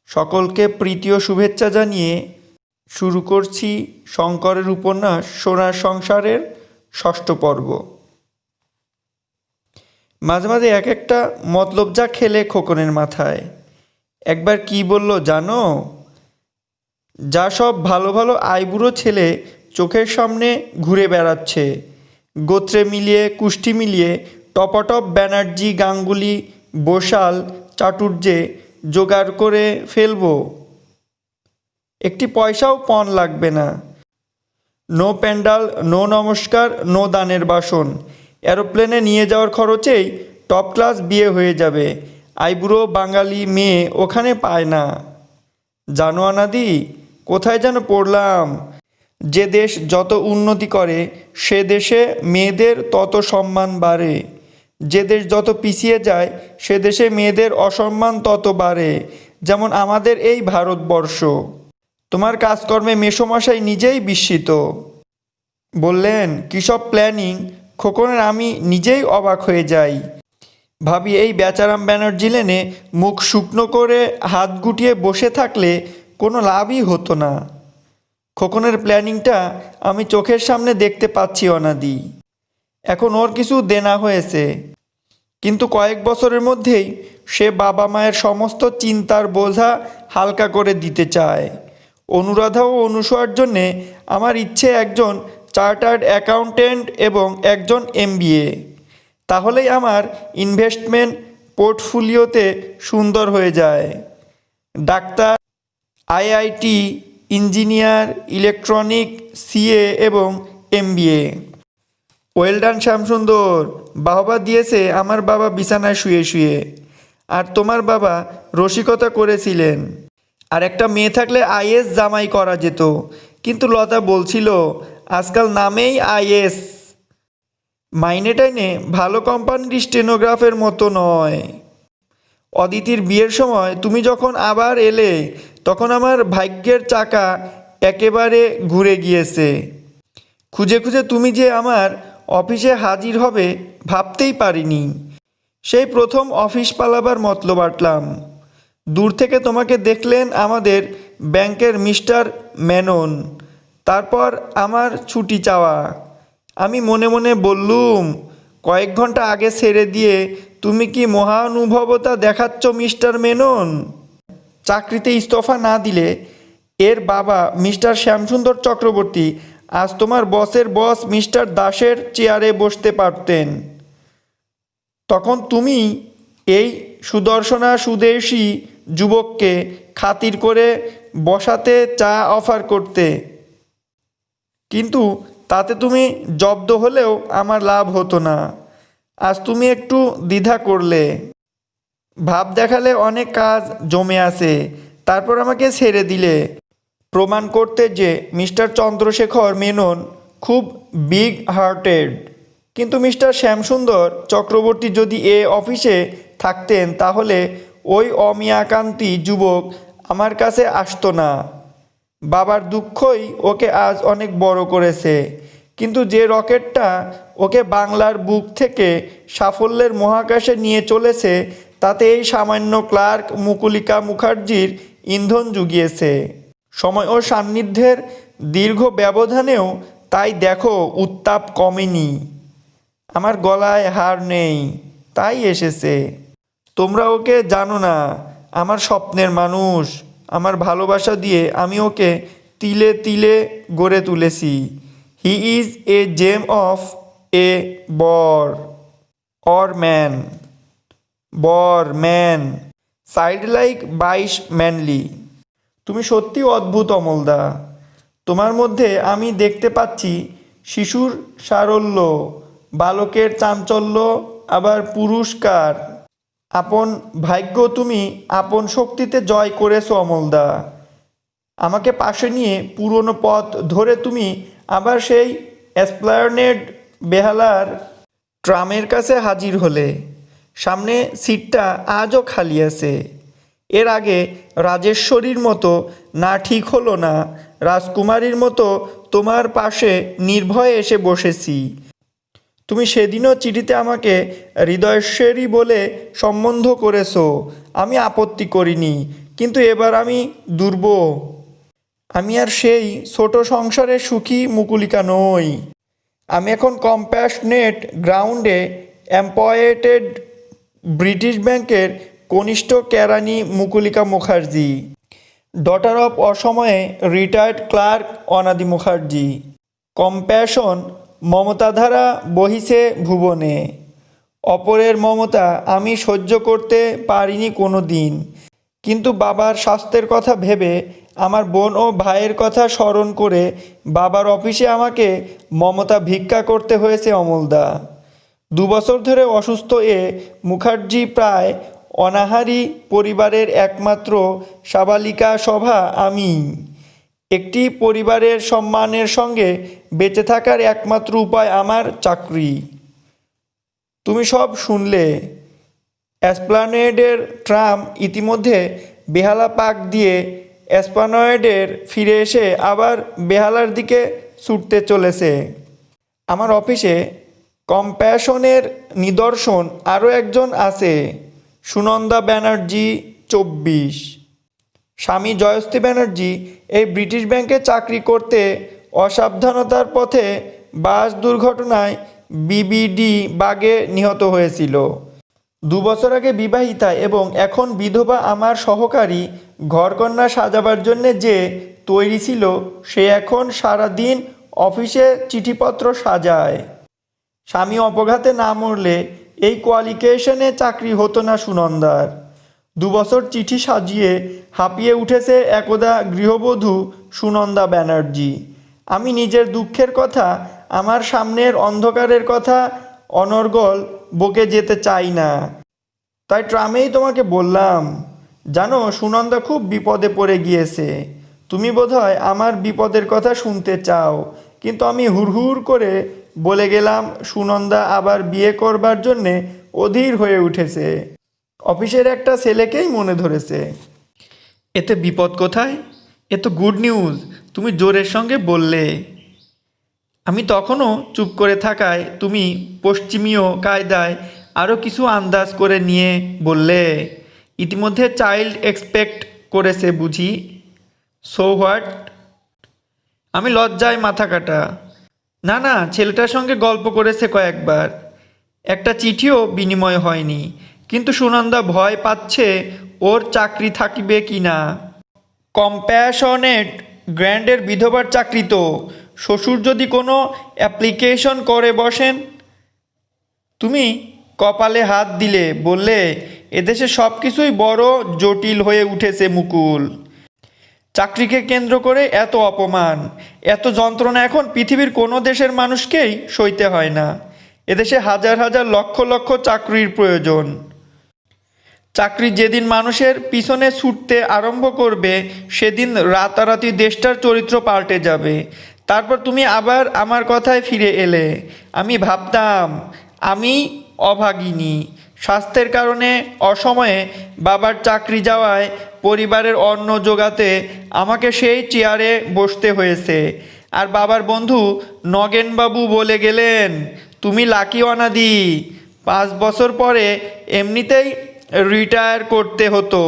সকলকে প্রীতি ও শুভেচ্ছা জানিয়ে শুরু করছি শঙ্করের উপন্যাস সোনার সংসারের ষষ্ঠ পর্ব। মাঝে মাঝে এক একটা মতলবজা খেলে খোকনের মাথায়। একবার কি বলল জানো? যা সব ভালো ভালো আইবুড়ো ছেলে চোখের সামনে ঘুরে বেড়াচ্ছে, গোত্রে মিলিয়ে কুষ্টি মিলিয়ে টপাটপ ব্যানার্জি গাঙ্গুলি বসাল চাটুর্যে জোগাড় করে ফেলবো, একটি পয়সাও পণ লাগবে না। নো প্যান্ডাল, নো নমস্কার, নো দানের বাসন, এরোপ্লেনে নিয়ে যাওয়ার খরচেই টপ ক্লাস বিয়ে হয়ে যাবে। আইবুড়ো বাঙালি মেয়ে ওখানে পায় না। জানো আনাদি, কোথায় যেন পড়লাম, যে দেশ যত উন্নতি করে সে দেশে মেয়েদের তত সম্মান বাড়ে, যে দেশ যত পিছিয়ে যায় সে দেশে মেয়েদের অসম্মান তত বাড়ে। যেমন আমাদের এই ভারতবর্ষ। তোমার কাজকর্মে মেসোমশাই নিজেই বিস্মিত। বললেন, কী সব প্ল্যানিং খোকনের! আমি নিজেই অবাক হয়ে যাই। ভাবি, এই বেচারাম ব্যানার্জি লেনে মুখ শুকনো করে হাত গুটিয়ে বসে থাকলে কোনো লাভই হতো না। খোকনের প্ল্যানিংটা আমি চোখের সামনে দেখতে পাচ্ছি অনাদি। এখন ওর কিছু দেনা হয়েছে, কিন্তু কয়েক বছরের মধ্যেই সে বাবা মায়ের সমস্ত চিন্তার বোঝা হালকা করে দিতে চায়। অনুরাধা ও অনুসয়ার জন্যে আমার ইচ্ছে একজন চার্টার্ড অ্যাকাউন্টেন্ট এবং একজন MBA। তাহলেই আমার ইনভেস্টমেন্ট পোর্টফোলিওতে সুন্দর হয়ে যায়। Doctor, IIT, engineer, electronic, CA এবং MBA। ওয়েল ডান শ্যামসুন্দর, বাহবা দিয়েছে আমার বাবা বিছানায় শুয়ে শুয়ে। আর তোমার বাবা রসিকতা করেছিলেন, আর একটা মেয়ে থাকলে IAS জামাই করা যেত, কিন্তু লতা বলছিল আজকাল নামেই IAS, মাইনে টাইনে ভালো কোম্পানির স্টেনোগ্রাফের মতো নয়। অদিতির বিয়ের সময় তুমি যখন আবার এলে তখন আমার ভাগ্যের চাকা একেবারে ঘুরে গিয়েছে। খুঁজে খুঁজে তুমি যে আমার অফিসে হাজির হবে ভাবতেই পারিনি। সেই প্রথম অফিস পালাবার মতলব আটলাম। দূর থেকে তোমাকে দেখলেন আমাদের ব্যাংকের মিস্টার মেনন। তারপর আমার ছুটি চাওয়া। আমি মনে মনে বললুম, কয়েক ঘন্টা আগে ছেড়ে দিয়ে তুমি কি মহানুভবতা দেখাচ্ছ মিস্টার মেনন? চাকরিতে ইস্তফা না দিলে এর বাবা মিস্টার শ্যামসুন্দর চক্রবর্তী আজ তোমার বসের বস মিস্টার দাসের চেয়ারে বসতে পারতেন। তখন তুমি এই সুদর্শনা সুদেশী যুবককে খাতির করে বসাতে চা অফার করতে, কিন্তু তাতে তুমি জব্দ হলেও আমার লাভ হতো না। আজ তুমি একটু দ্বিধা করলে, ভাব দেখালে অনেক কাজ জমে আছে, তারপর আমাকে ছেড়ে দিলে, প্রমাণ করতে যে মিস্টার চন্দ্রশেখর মেনন খুব বিগ হার্টেড। কিন্তু মিস্টার শ্যামসুন্দর চক্রবর্তী যদি এ অফিসে থাকতেন তাহলে ওই অমিয়াকান্তি যুবক আমার কাছে আসতো না। বাবার দুঃখই ওকে আজ অনেক বড় করেছে, কিন্তু যে রকেটটা ওকে বাংলার বুক থেকে সাফল্যের মহাকাশে নিয়ে চলেছে তাতে এই সামান্য ক্লার্ক মুকুলিকা মুখার্জির ইন্ধন জুগিয়েছে। সময় ও সান্নিধ্যের দীর্ঘ ব্যবধানেও তাই দেখো উত্তাপ কমেনি। আমার গলায় হার নেই, তাই এসেছে। তোমরা ওকে জানো না, আমার স্বপ্নের মানুষ। আমার ভালোবাসা দিয়ে আমি ওকে তিলে তিলে গড়ে তুলেছি। He is a gem of এ বর অর ম্যান, বর ম্যান, সাইড লাইক 22 ম্যানলি। তুমি সত্যি অদ্ভুত অমলদা। তোমার মধ্যে আমি দেখতে পাচ্ছি শিশুর সারল্য, বালকের চাঞ্চল্য, আবার পুরস্কার। আপন ভাগ্য তুমি আপন শক্তিতে জয় করেছো অমলদা। আমাকে পাশে নিয়ে পুরনো পথ ধরে তুমি আবার সেই এসপ্লানেড বেহালার ট্রামের কাছে হাজির হলে। সামনে সিটটা আজও খালি আছে। এর আগে রাজেশ্বরীর মতো না ঠিক হলো না, রাজকুমারীর মতো তোমার পাশে নির্ভয়ে এসে বসেছি। তুমি সেদিনও চিঠিতে আমাকে হৃদয়েশ্বরী বলে সম্বোধন করেছো, আমি আপত্তি করিনি, কিন্তু এবার আমি দুর্বল। আমি আর সেই ছোট সংসারের সুখী মুকুলিকা নই। আমি এখন কম্প্যাশনেট গ্রাউন্ডে এমপ্লয়েটেড ব্রিটিশ ব্যাংকের কনিষ্ঠ কেরানি মুকুলিকা মুখার্জি, ডটার অফ অসময়ে রিটায়ার্ড ক্লার্ক অনাদি মুখার্জি। কম্প্যাশন মমতাধারা বহিছে ভুবনে। অপরের মমতা আমি সহ্য করতে পারিনি কোনো দিন, কিন্তু বাবার স্বাস্থ্যের কথা ভেবে, আমার বোন ও ভাইয়ের কথা স্মরণ করে বাবার অফিসে আমাকে মমতা ভিক্ষা করতে হয়েছে অমলদা। 2 বছর ধরে অসুস্থ এ মুখার্জি প্রায় অনাহারী পরিবারের একমাত্র সাবালিকা সভা আমি। একটি পরিবারের সম্মানের সঙ্গে বেঁচে থাকার একমাত্র উপায় আমার চাকরি। তুমি সব শুনলে। এসপ্লানেডের ট্রাম ইতিমধ্যে বেহালা পাক দিয়ে এসপ্লানেডের ফিরে এসে আবার বেহালার দিকে ছুটতে চলেছে। আমার অফিসে কম্প্যাশনের নিদর্শন আরও একজন আছে, সুনন্দা ব্যানার্জি 24। স্বামী জয়ন্তী ব্যানার্জি এই ব্রিটিশ ব্যাংকে চাকরি করতে অসাবধানতার পথে বাস দুর্ঘটনায় বিবিডি বাগে নিহত হয়েছিল। 2 বছর আগে বিবাহিতা এবং এখন বিধবা আমার সহকারী ঘরকন্না সাজাবার জন্যে যে তৈরি ছিল, সে এখন সারা দিন অফিসে চিঠিপত্র সাজায়। স্বামী অপঘাতে না মরলে এই কোয়ালিফিকেশনে চাকরি হতো না সুনন্দার। 2 বছর চিঠি সাজিয়ে হাঁপিয়ে উঠেছে একদা গৃহবধূ সুনন্দা ব্যানার্জি। আমি নিজের দুঃখের কথা, আমার সামনের অন্ধকারের কথা অনর্গল বকে যেতে চাই না। তাই ট্রামেই তোমাকে বললাম, জানো সুনন্দা খুব বিপদে পড়ে গিয়েছে। তুমি বোধহয় আমার বিপদের কথা শুনতে চাও, কিন্তু আমি হুড়হুড় করে বলে গেলাম সুনন্দা আবার বিয়ে করবার জন্যে অধীর হয়ে উঠেছে। অফিসের একটা ছেলেকেই মনে ধরেছে। এতে বিপদ কোথায়? এ তো গুড নিউজ, তুমি জোরের সঙ্গে বললে। আমি তখনও চুপ করে থাকায় তুমি পশ্চিমীয় কায়দায় আরও কিছু আন্দাজ করে নিয়ে বললে, ইতিমধ্যে চাইল্ড এক্সপেক্ট করেছে বুঝি? So what? আমি লজ্জায় মাথা কাটা। না না, ছেলেটার সঙ্গে গল্প করেছে কয়েকবার, একটা চিঠিও বিনিময় হয়নি, কিন্তু সুনন্দা ভয় পাচ্ছে ওর চাকরি থাকিবে কি না। কম্প্যাশনেট গ্র্যান্ডের বিধবার চাকরি তো, শ্বশুর যদি কোনো অ্যাপ্লিকেশন করে বসেন। তুমি কপালে হাত দিলে, বললে, এদেশে সব কিছুই বড় জটিল হয়ে উঠেছে মুকুল। চাকরিকে কেন্দ্র করে এত অপমান, এত যন্ত্রণা এখন পৃথিবীর কোনো দেশের মানুষকেই সইতে হয় না। এদেশে হাজার হাজার লক্ষ লক্ষ চাকরির প্রয়োজন। চাকরি যেদিন মানুষের পিছনে ছুটতে আরম্ভ করবে, সেদিন রাতারাতি দেশটার চরিত্র পাল্টে যাবে। তারপর তুমি আবার আমার কথায় ফিরে এলে। আমি ভাবতাম আমি অভাগিনী। স্বাস্থ্যের কারণে অসময়ে বাবার চাকরি যাওয়ায় পরিবারের অন্ন জোগাতে আমাকে সেই চেয়ারে বসতে হয়েছে। আর বাবার বন্ধু নগেনবাবু বলে গেলেন, তুমি লাকি অনাদি, 5 বছর পরে এমনিতেই রিটায়ার করতে হতো।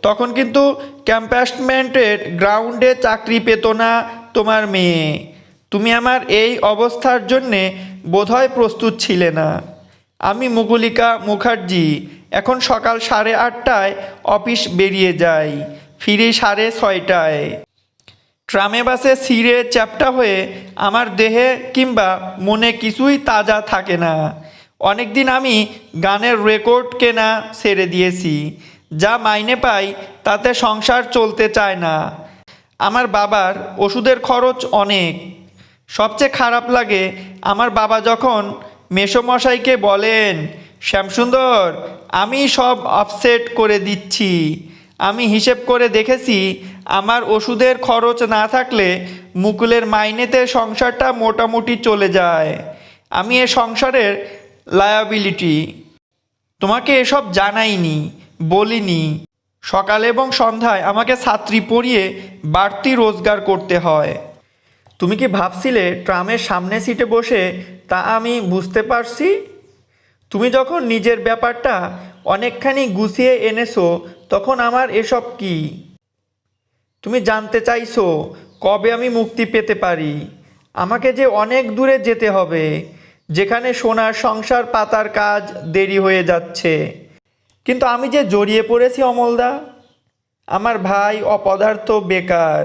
তখন কিন্তু ক্যাম্পাসমেন্টের গ্রাউন্ডে চাকরি পেত না তোমার মেয়ে। তুমি আমার এই অবস্থার জন্যে বোধহয় প্রস্তুত ছিলে না। আমি মুকুলিকা মুখার্জি এখন সকাল 8:30টায় অফিস বেরিয়ে যাই, ফিরি 6:30টায়। ট্রামে বাসে ছিঁড়ে চ্যাপ্টা হয়ে আমার দেহে কিংবা মনে কিছুই তাজা থাকে না। অনেকদিন আমি গানের রেকর্ড কেনা ছেড়ে দিয়েছি। যা মাইনে পাই তাতে সংসার চলতে চায় না। আমার বাবার ওষুধের খরচ অনেক। সবচেয়ে খারাপ লাগে আমার বাবা যখন মেসোমশাইকে বলেন, শ্যামসুন্দর, আমি সব অফসেট করে দিচ্ছি। আমি হিসেব করে দেখেছি, আমার ওষুধের খরচ না থাকলে মুকুলের মাইনেতে সংসারটা মোটামুটি চলে যায়। আমি এ সংসারের লায়াবিলিটি। তোমাকে এসব জানাইনি, বলিনি। সকালে এবং সন্ধ্যায় আমাকে ছাত্রী পড়িয়ে বাড়তি রোজগার করতে হয়। তুমি কি ভাবছিলে ট্রামের সামনে সিটে বসে তা আমি বুঝতে পারছি? তুমি যখন নিজের ব্যাপারটা অনেকখানি গুছিয়ে এনেছো, তখন আমার এসব কি? তুমি জানতে চাইছো কবে আমি মুক্তি পেতে পারি। আমাকে যে অনেক দূরে যেতে হবে, যেখানে সোনার সংসার পাতার কাজ দেরি হয়ে যাচ্ছে। কিন্তু আমি যে জড়িয়ে পড়েছি অমলদা। আমার ভাই অপদার্থ বেকার,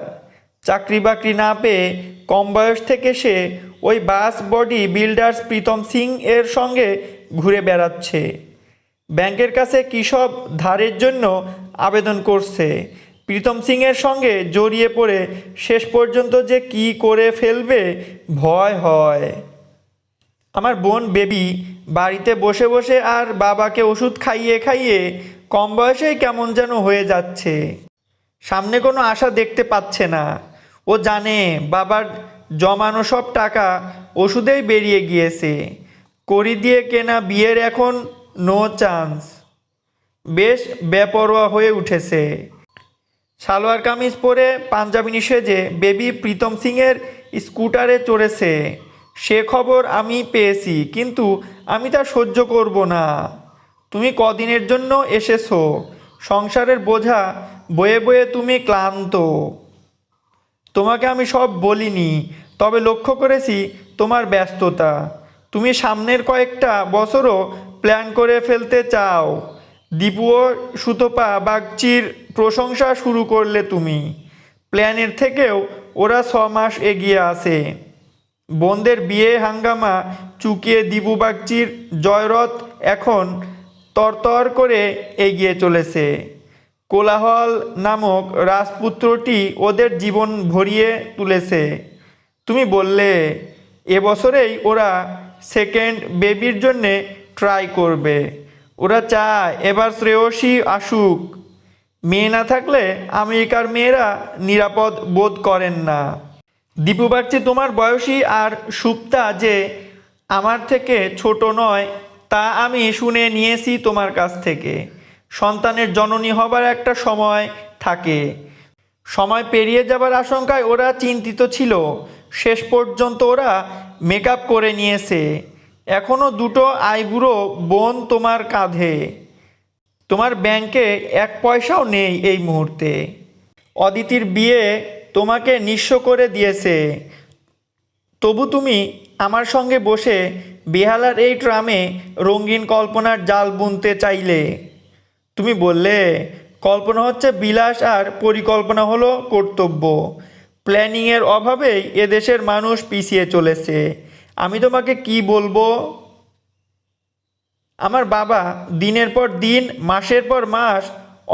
চাকরি বাকরি না পেয়ে কম বয়স থেকে সে ওই বাস বডি বিল্ডার্স প্রীতম সিং এর সঙ্গে ঘুরে বেড়াচ্ছে। ব্যাংকের কাছে কী সব ধারের জন্য আবেদন করছে। প্রীতম সিংয়ের সঙ্গে জড়িয়ে পড়ে শেষ পর্যন্ত যে কি করে ফেলবে ভয় হয়। আমার বোন বেবি বাড়িতে বসে বসে আর বাবাকে ওষুধ খাইয়ে খাইয়ে কম বয়সেই কেমন যেন হয়ে যাচ্ছে। সামনে কোনো আশা দেখতে পাচ্ছে না। ও জানে বাবার জমানো সব টাকা ওষুধেই বেরিয়ে গিয়েছে। কড়ি দিয়ে কেনা বিয়ের এখন নো চান্স। বেশ বেপরোয়া হয়ে উঠেছে। সালোয়ার কামিজ পরে পাঞ্জাবিনি সেজে বেবি প্রীতম সিংয়ের স্কুটারে চড়েছে। সে খবর আমি পেয়েছি, কিন্তু আমি তা সহ্য করব না। তুমি কদিনের জন্য এসেছো, সংসারের বোঝা বয়ে বয়ে তুমি ক্লান্ত। তোমাকে আমি সব বলিনি, তবে লক্ষ্য করেছি তোমার ব্যস্ততা। তুমি সামনের কয়েকটা বছরও প্ল্যান করে ফেলতে চাও। দীপু ও সুতপা বাগচির প্রশংসা শুরু করলে তুমি। প্ল্যানের থেকেও ওরা 6 মাস এগিয়ে আছে। বোনদের বিয়ে হাঙ্গামা চুকিয়ে দীপু বাগচির জয়রথ এখন তরতর করে এগিয়ে চলেছে। কোলাহল নামক রাজপুত্রটি ওদের জীবন ভরিয়ে তুলেছে। তুমি বললে এবছরেই ওরা সেকেন্ড বেবির জন্যে ট্রাই করবে। ওরা চায় এবার শ্রেয়সী আসুক। মেয়ে না থাকলে আমেরিকার মেয়েরা নিরাপদ বোধ করেন না। দীপু বাগচি তোমার বয়সী, আর সুপ্তা যে আমার থেকে ছোট নয় তা আমি শুনে নিয়েছি তোমার কাছ থেকে। সন্তানের জননী হবার একটা সময় থাকে। সময় পেরিয়ে যাবার আশঙ্কায় ওরা চিন্তিত ছিল। শেষ পর্যন্ত ওরা মেকআপ করে নিয়েছে। এখনও দুটো আইবুড়ো বোন তোমার কাঁধে। তোমার ব্যাংকে 1 পয়সাও নেই এই মুহূর্তে। অদিতির বিয়ে তোমাকে নিঃস্ব করে দিয়েছে। তবু তুমি আমার সঙ্গে বসে বেহালার এই ট্রামে রঙিন কল্পনার জাল বুনতে চাইলে। তুমি বললে কল্পনা হচ্ছে বিলাস আর পরিকল্পনা হলো কর্তব্য। প্ল্যানিংয়ের অভাবেই এদেশের মানুষ পিছিয়ে চলেছে। আমি তোমাকে কি বলবো। আমার বাবা দিনের পর দিন মাসের পর মাস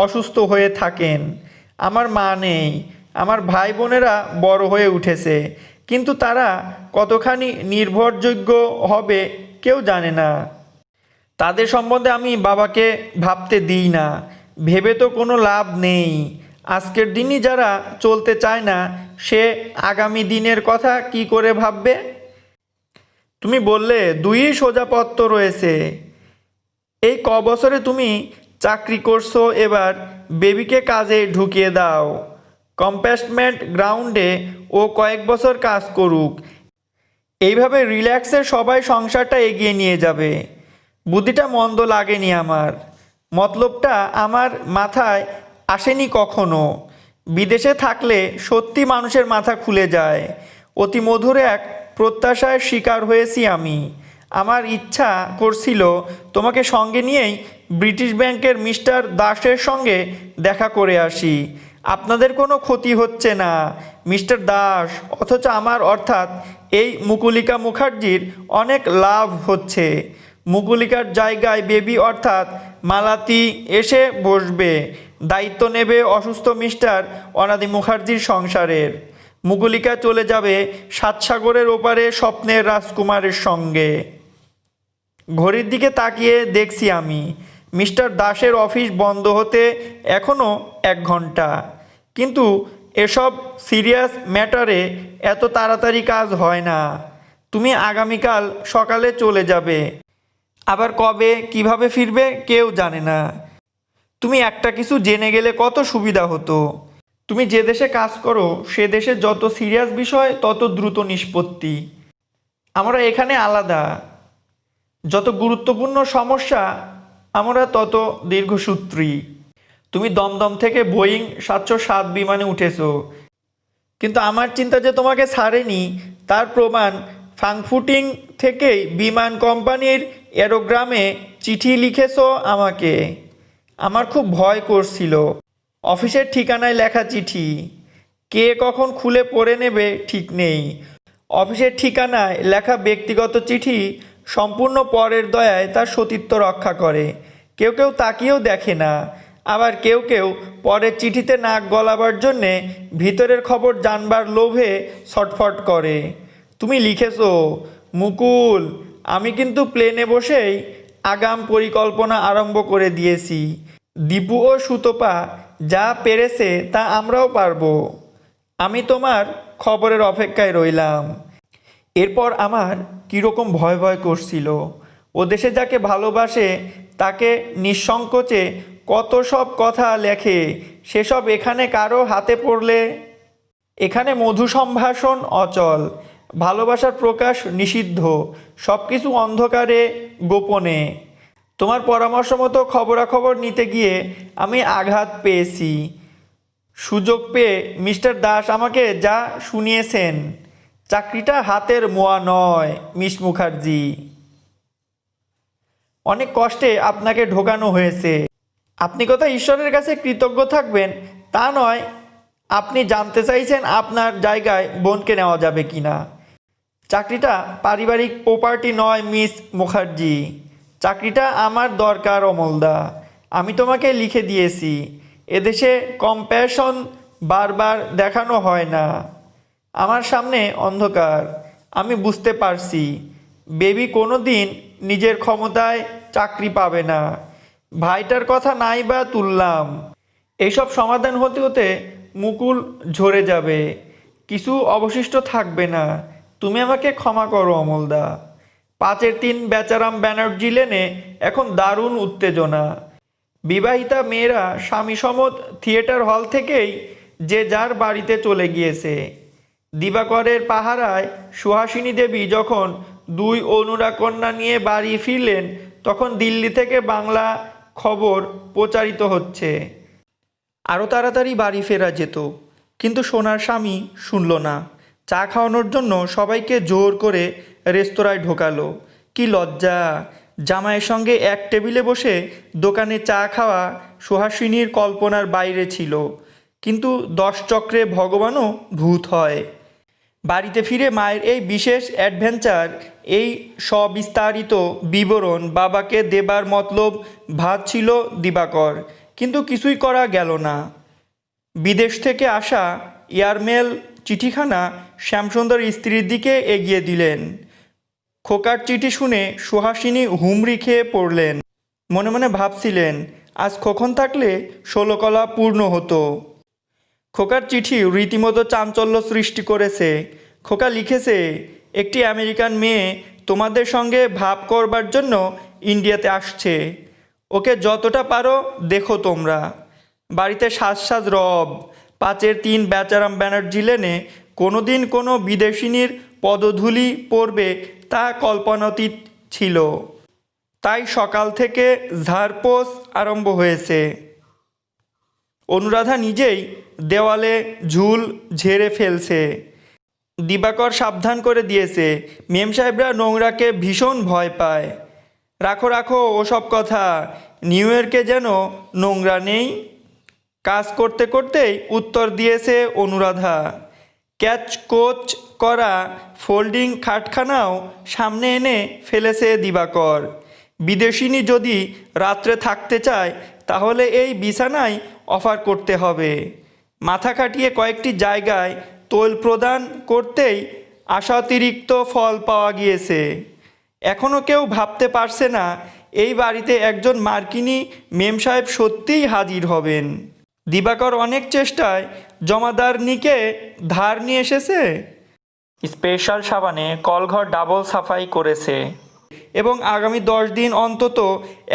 অসুস্থ হয়ে থাকেন। আমার মা নেই। আমার ভাই বোনেরা বড় হয়ে উঠেছে, কিন্তু তারা কতখানি নির্ভরযোগ্য হবে কেউ জানে না। তাদের সম্বন্ধে আমি বাবাকে ভাবতে দিই না। ভেবে তো কোনো লাভ নেই। আজকের দিনই যারা চলতে চায় না, সে আগামী দিনের কথা কি করে ভাববে। তুমি বললে 2ই সোজা পথ তো রয়েছে। এই বছরে তুমি চাকরি করছো, এবার বেবিকে কাজে ঢুকিয়ে দাও। কম্প্যাস্টমেন্ট গ্রাউন্ডে ও কয়েক বছর কাজ করুক। এইভাবে রিল্যাক্সে সবাই সংসারটা এগিয়ে নিয়ে যাবে। বুদ্ধিটা মন্দ লাগেনি আমার। মতলবটা আমার মাথায় আসেনি কখনো। বিদেশে থাকলে সত্যি মানুষের মাথা খুলে যায়। অতি মধুর এক প্রত্যাশার শিকার হয়েছি আমি। আমার ইচ্ছা করছিল তোমাকে সঙ্গে নিয়েই ব্রিটিশ ব্যাংকের মিস্টার দাসের সঙ্গে দেখা করে আসি। আপনাদের কোনো ক্ষতি হচ্ছে না মিস্টার দাস, অথচ আমার অর্থাৎ এই মুকুলিকা মুখার্জির অনেক লাভ হচ্ছে। মুকুলিকার জায়গায় বেবি অর্থাৎ মালাতি এসে বসবে, দায়িত্ব নেবে অসুস্থ মিস্টার অনাদি মুখার্জির সংসারের। মুকুলিকা চলে যাবে 7 সাগরের ওপারে স্বপ্নের রাজকুমারের সঙ্গে। ঘড়ির দিকে তাকিয়ে দেখছি আমি, মিস্টার দাসের অফিস বন্ধ হতে এখনও 1 ঘন্টা। কিন্তু এসব সিরিয়াস ম্যাটারে এত তাড়াতাড়ি কাজ হয় না। তুমি আগামীকাল সকালে চলে যাবে। আবার কবে কিভাবে ফিরবে কেউ জানে না। তুমি একটা কিছু জেনে গেলে কত সুবিধা হতো। তুমি যে দেশে কাজ করো সে দেশে যত সিরিয়াস বিষয় তত দ্রুত নিষ্পত্তি। আমরা এখানে আলাদা। যত গুরুত্বপূর্ণ সমস্যা আমরা তত দীর্ঘসূত্রী। তুমি দমদম থেকে বোয়িং 707 বিমানে উঠেছো, কিন্তু আমার চিন্তা যে তোমাকে ছাড়েনি তার প্রমাণ ফ্রাঙ্কফুটিং থেকেই বিমান কোম্পানির এরোগ্রামে চিঠি লিখেছো আমাকে। আমার খুব ভয় করছিল। অফিসের ঠিকানায় লেখা চিঠি, কে কখন খুলে পড়ে নেবে ঠিক নেই। অফিসের ঠিকানায় লেখা ব্যক্তিগত চিঠি সম্পূর্ণ পরের দয়ায় তার সতীত্ব রক্ষা করে। কেউ কেউ তাকিয়েও দেখে না, আবার কেউ কেউ পরের চিঠিতে নাক গলাবার জন্যে ভিতরের খবর জানবার লোভে ছটফট করে। তুমি লিখেছো, মুকুল, আমি কিন্তু প্লেনে বসেই আগাম পরিকল্পনা আরম্ভ করে দিয়েছি। দীপু ও সুতপা যা পেরেছে তা আমরাও পারবো। আমি তোমার খবরের অপেক্ষায় রইলাম। এরপর আমার কীরকম ভয় ভয় করছিল। ও দেশে যাকে ভালোবাসে তাকে নিঃসংকোচে কত সব কথা লেখে, সেসব এখানে কারো হাতে পড়লে। এখানে মধু সম্ভাষণ অচল, ভালোবাসার প্রকাশ নিষিদ্ধ, সব কিছু অন্ধকারে গোপনে। তোমার পরামর্শ মতো খবরাখবর নিতে গিয়ে আমি আঘাত পেয়েছি। সুযোগ পেয়ে মিস্টার দাস আমাকে যা শুনিয়েছেন, চাকরিটা হাতের মোয়া নয় মিস মুখার্জি। অনেক কষ্টে আপনাকে ঢোকানো হয়েছে। আপনি কথা ঈশ্বরের কাছে কৃতজ্ঞ থাকবেন তা নয়, আপনি জানতে চাইছেন আপনার জায়গায় বোনকে নেওয়া যাবে কি না। চাকরিটা পারিবারিক প্রপার্টি নয় মিস মুখার্জি, চাকরিটা আমার দরকার অমলদা। আমি তোমাকে লিখে দিয়েছি, এদেশে কম্প্যাশন বারবার দেখানো হয় না। আমার সামনে অন্ধকার, আমি বুঝতে পারছি বেবি কোনো দিন নিজের ক্ষমতায় চাকরি পাবে না। ভাইটার কথা নাই বা তুললাম, এইসব সমাধান হতে হতে মুকুল ঝরে যাবে, কিছু অবশিষ্ট থাকবে না। তুমি আমাকে ক্ষমা করো অমলদা। 5-3 বেচারাম ব্যানার্জি লেনে এখন দারুণ উত্তেজনা। বিবাহিতা মেয়েরা স্বামী সমত থিয়েটার হল থেকেই যে যার বাড়িতে চলে গিয়েছে। দিবাকরের পাহারায় সুহাসিনী দেবী যখন 2 অনুরাগকন্যা নিয়ে বাড়ি ফিরলেন, তখন দিল্লি থেকে বাংলা খবর প্রচারিত হচ্ছে আরও তাড়াতাড়ি বাড়ি ফেরা যেত। কিন্তু সোনার স্বামী শুনল না। চা খাওয়ানোর জন্য সবাইকে জোর করে রেস্তোরাঁয় ঢোকালো। কি লজ্জা! জামাইয়ের সঙ্গে এক টেবিলে বসে দোকানে চা খাওয়া সুহাসিনীর কল্পনার বাইরে ছিল। কিন্তু 10 চক্রে ভগবানও ভূত হয়। বাড়িতে ফিরে মায়ের এই বিশেষ অ্যাডভেঞ্চার, এই সবিস্তারিত বিবরণ বাবাকে দেবার মতলব ভাবছিল দিবাকর, কিন্তু কিছুই করা গেল না। বিদেশ থেকে আসা এয়ারমেল চিঠিখানা শ্যামসুন্দর স্ত্রীর দিকে এগিয়ে দিলেন। খোকার চিঠি শুনে সুহাসিনী হুমড়ি খেয়ে পড়লেন। মনে মনে ভাবছিলেন, আজ খোকন থাকলে 16 কলা পূর্ণ হতো। খোকার চিঠি রীতিমতো চাঞ্চল্য সৃষ্টি করেছে। খোকা লিখেছে, একটি আমেরিকান মেয়ে তোমাদের সঙ্গে ভাব করবার জন্য ইন্ডিয়াতে আসছে। ওকে যতটা পারো দেখো তোমরা। বাড়িতে সাজ সাজ রব। 5-3 বেচারাম ব্যানার্জি লেনে কোনো দিন কোনো বিদেশিনীর পদধূলি পড়বে তা কল্পনাতীত ছিল। তাই সকাল থেকে ঝাড়পোছ আরম্ভ হয়েছে। অনুরাধা নিজেই দেওয়ালে ঝুল ঝেড়ে ফেলছে। দিবাকর সাবধান করে দিয়েছে, মেম সাহেবরা নোংরাকে ভীষণ ভয় পায়। রাখো রাখো ওসব কথা, নিউ ইয়র্কে যেন নোংরা নেই। কাজ করতে করতেই উত্তর দিয়েছে অনুরাধা। ক্যাচ কোচ করা ফোল্ডিং খাটখানাও সামনে এনে ফেলেছে দিবাকর। বিদেশিনী যদি রাত্রে থাকতে চায় তাহলে এই বিছানায় অফার করতে হবে। মাথা খাটিয়ে কয়েকটি জায়গায় তৈল প্রদান করতেই আশাতিরিক্ত ফল পাওয়া গিয়েছে। এখনও কেউ ভাবতে পারছে না এই বাড়িতে একজন মার্কিনী মেম সাহেব সত্যিই হাজির হবেন। দিবাকর অনেক চেষ্টায় জমাদারনিকে ধার নিয়ে এসেছে। স্পেশাল সাবানে কলঘর ডাবল সাফাই করেছে এবং আগামী 10 দিন অন্তত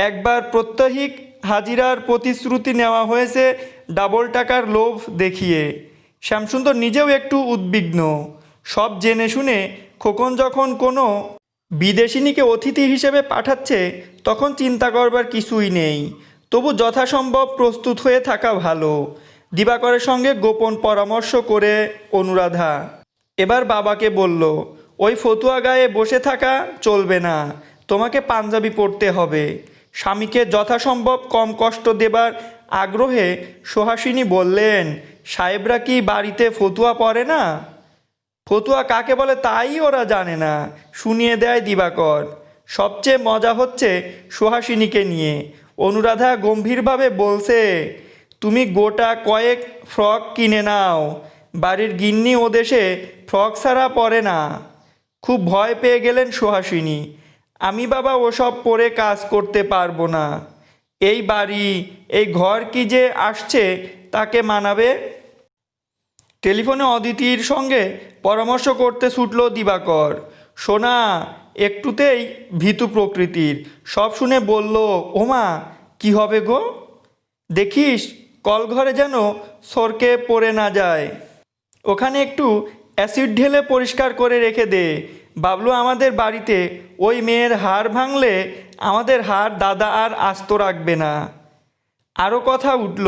একবার প্রত্যহিক হাজিরার প্রতিশ্রুতি নেওয়া হয়েছে ডাবল টাকার লোভ দেখিয়ে। শ্যামসুন্দর নিজেও একটু উদ্বিগ্ন। সব জেনে শুনে খোকন যখন কোনো বিদেশিনীকে অতিথি হিসেবে পাঠাচ্ছে তখন চিন্তা করবার কিছুই নেই। তবু যথাসম্ভব প্রস্তুত হয়ে থাকা ভালো। দিবাকরের সঙ্গে গোপন পরামর্শ করে অনুরাধা এবার বাবাকে বলল, ওই ফতুয়া গায়ে বসে থাকা চলবে না, তোমাকে পাঞ্জাবি পরতে হবে। স্বামীকে যথাসম্ভব কম কষ্ট দেবার আগ্রহে সুহাসিনী বললেন, সাহেবরা কি বাড়িতে ফতুয়া পরে না? ফতুয়া কাকে বলে তাই ওরা জানে না, শুনিয়ে দেয় দিবাকর। সবচেয়ে মজা হচ্ছে সুহাসিনীকে নিয়ে। অনুরাধা গম্ভীরভাবে বলছে, তুমি গোটা কয়েক ফ্রক কিনে নাও, বাড়ির গিন্নি ও দেশে ফ্রক ছাড়া পরে না। খুব ভয় পেয়ে গেলেন সুহাসিনী। আমি বাবা ওসব পরে কাজ করতে পারবো না। এই বাড়ি, এই ঘর কি যে আসছে তাকে মানাবে? টেলিফোনে অদিতির সঙ্গে পরামর্শ করতে ছুটল দিবাকর। সোনা একটুতেই ভীতু প্রকৃতির, সব শুনে বলল, ওমা কি হবে গো? দেখিস কলঘরে যেন সরকে পড়ে না যায়। ওখানে একটু অ্যাসিড ঢেলে পরিষ্কার করে রেখে দে। বাবলু আমাদের বাড়িতে ওই মেয়ের হাড় ভাঙলে আমাদের হাড় দাদা আর আস্ত রাখবে না। আরও কথা উঠল।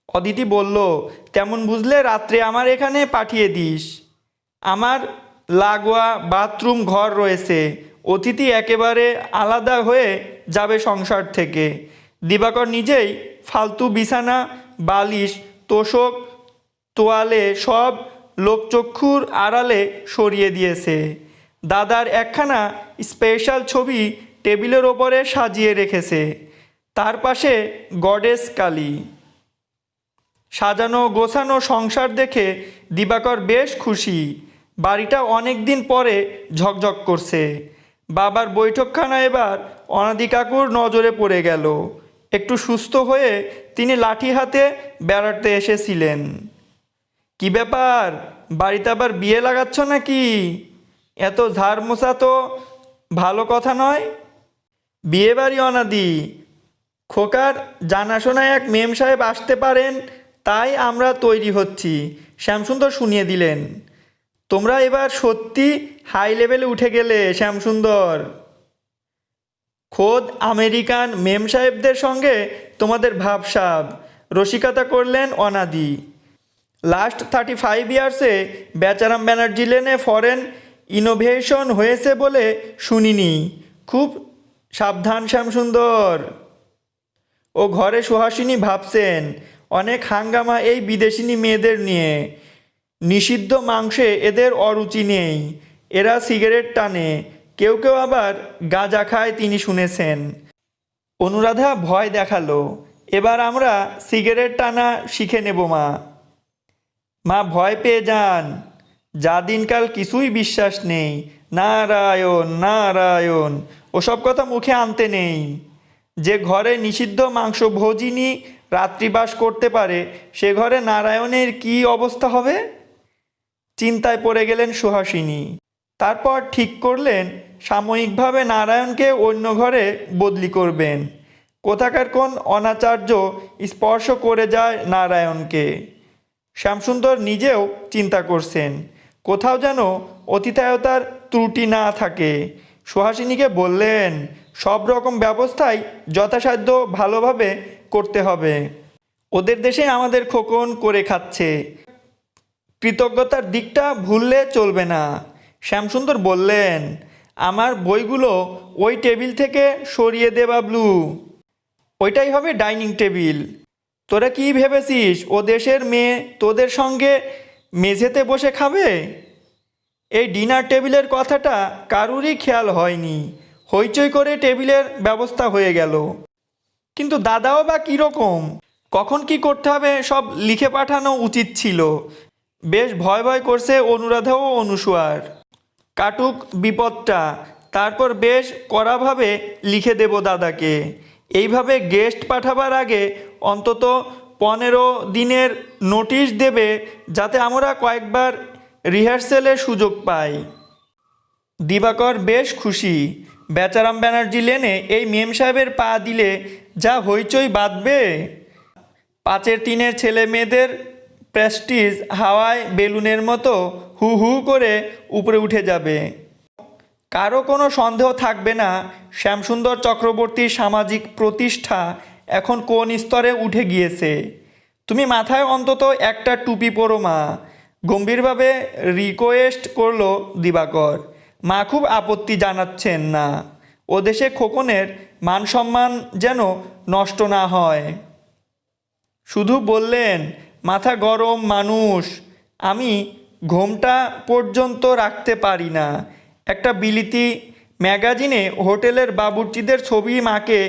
অদিতি বলল, তেমন বুঝলে রাত্রে আমার এখানে পাঠিয়ে দিস। আমার লাগোয়া বাথরুম ঘর রয়েছে, অতিথি একেবারে আলাদা হয়ে যাবে সংসার থেকে। দিবাকর নিজেই ফালতু বিছানা, বালিশ, তোষক, তোয়ালে সব লোকচক্ষুর আড়ালে সরিয়ে দিয়েছে। দাদার একখানা স্পেশাল ছবি টেবিলের ওপরে সাজিয়ে রেখেছে, তার পাশে গডেস কালী। সাজানো গোছানো সংসার দেখে দিবাকর বেশ খুশি। বাড়িটা অনেক দিন পরে ঝকঝক করছে। বাবার বৈঠকখানা এবার অনাদি কাকুর নজরে পড়ে গেল। একটু সুস্থ হয়ে তিনি লাঠি হাতে বেড়াতে এসেছিলেন। কি ব্যাপার, বাড়িতে আবার বিয়ে লাগাচ্ছ নাকি? এত ঝাড় মোছা তো ভালো কথা নয়। বিয়ে বাড়ি অনাদি, খোকার জানাশোনা এক মেম সাহেব আসতে পারেন, তাই আমরা তৈরি হচ্ছি, শ্যামসুন্দর শুনিয়ে দিলেন। তোমরা এবার সত্যি হাই লেভেলে উঠে গেলে শ্যামসুন্দর। খোদ আমেরিকান মেম সাহেবদের সঙ্গে তোমাদের ভাবসাব, রসিকতা করলেন অনাদি। লাস্ট 35 ইয়ার্সে বেচারাম ব্যানার্জি লেনে ফরেন ইনোভেশন হয়েছে বলে শুনিনি। খুব সাবধান শ্যামসুন্দর। ও ঘরে সুহাসিনী ভাবছেন, অনেক হাঙ্গামা এই বিদেশিনী মেয়েদের নিয়ে। নিষিদ্ধ মাংসে এদের অরুচি নেই, এরা সিগারেট টানে, কেউ কেউ আবার গাঁজা খায় তিনি শুনেছেন। অনুরাধা ভয় দেখালো, এবার আমরা সিগারেট টানা শিখে নেব মা। মা ভয় পেয়ে যান, যা দিনকাল কিছুই বিশ্বাস নেই। নারায়ণ নারায়ণ, ওসব কথা মুখে আনতে নেই। যে ঘরে নিষিদ্ধ মাংস ভোজিনী রাত্রিবাস করতে পারে, সে ঘরে নারায়ণের কি অবস্থা হবে? চিন্তায় পড়ে গেলেন সুহাসিনী। তারপর ঠিক করলেন সাময়িকভাবে নারায়ণকে অন্য ঘরে বদলি করবেন। কোথাকার কোন অনাচার্য স্পর্শ করে যায় নারায়ণকে। শ্যামসুন্দর নিজেও চিন্তা করছেন, কোথাও যেন অতিথায়তার ত্রুটি না থাকে। সুহাসিনীকে বললেন, সব রকম ব্যবস্থাই যথাসাধ্য ভালোভাবে করতে হবে। ওদের দেশে আমাদের খোকন করে খাচ্ছে, কৃতজ্ঞতার দিকটা ভুললে চলবে না। শ্যামসুন্দর বললেন, আমার বইগুলো ওই টেবিল থেকে সরিয়ে দে বাবলু, ওইটাই হবে ডাইনিং টেবিল। তোরা কি ভেবেছিস ও দেশের মেয়ে তোদের সঙ্গে মেঝেতে বসে খাবে? এই ডিনার টেবিলের কথাটা কারুরই খেয়াল হয়নি। হইচই করে টেবিলের ব্যবস্থা হয়ে গেল। কিন্তু দাদাও বা কীরকম, কখন কি করতে হবে সব লিখে পাঠানো উচিত ছিল। বেশ ভয় ভয় করছে অনুরাধা ও অনুসুয়ার। কাটুক বিপদটা, তারপর বেশ কড়াভাবে লিখে দেব দাদাকে। এইভাবে গেস্ট পাঠাবার আগে অন্তত 15 দিনের নোটিশ দেবে, যাতে আমরা কয়েকবার রিহার্সেলের সুযোগ পাই। দিবাকর বেশ খুশি। বেচারাম ব্যানার্জি লেনে এই মেম সাহেবের পা দিলে যা হইচই বাঁধবে। 5-3 ছেলে মেয়েদের প্রেস্টিজ হাওয়ায় বেলুনের মতো হু হু করে উপরে উঠে যাবে। কারো কোনো সন্দেহ থাকবে না শ্যামসুন্দর চক্রবর্তীর সামাজিক প্রতিষ্ঠা এখন কোন স্তরে উঠে গিয়েছে। তুমি মাথায় অন্তত একটা টুপি পরো মা, গম্ভীরভাবে রিকোয়েস্ট করলো দিবাকর। মা খুব আপত্তি জানাচ্ছেন না, ও দেশে খোকনের মান সম্মান যেন নষ্ট না হয়। শুধু বললেন, মাথা গরম মানুষ, আমি ঘোমটা পর্যন্ত রাখতে পারি না। একটা বিলিতি ম্যাগাজিনে হোটেলের বাবুর্চিদের ছবি মাকে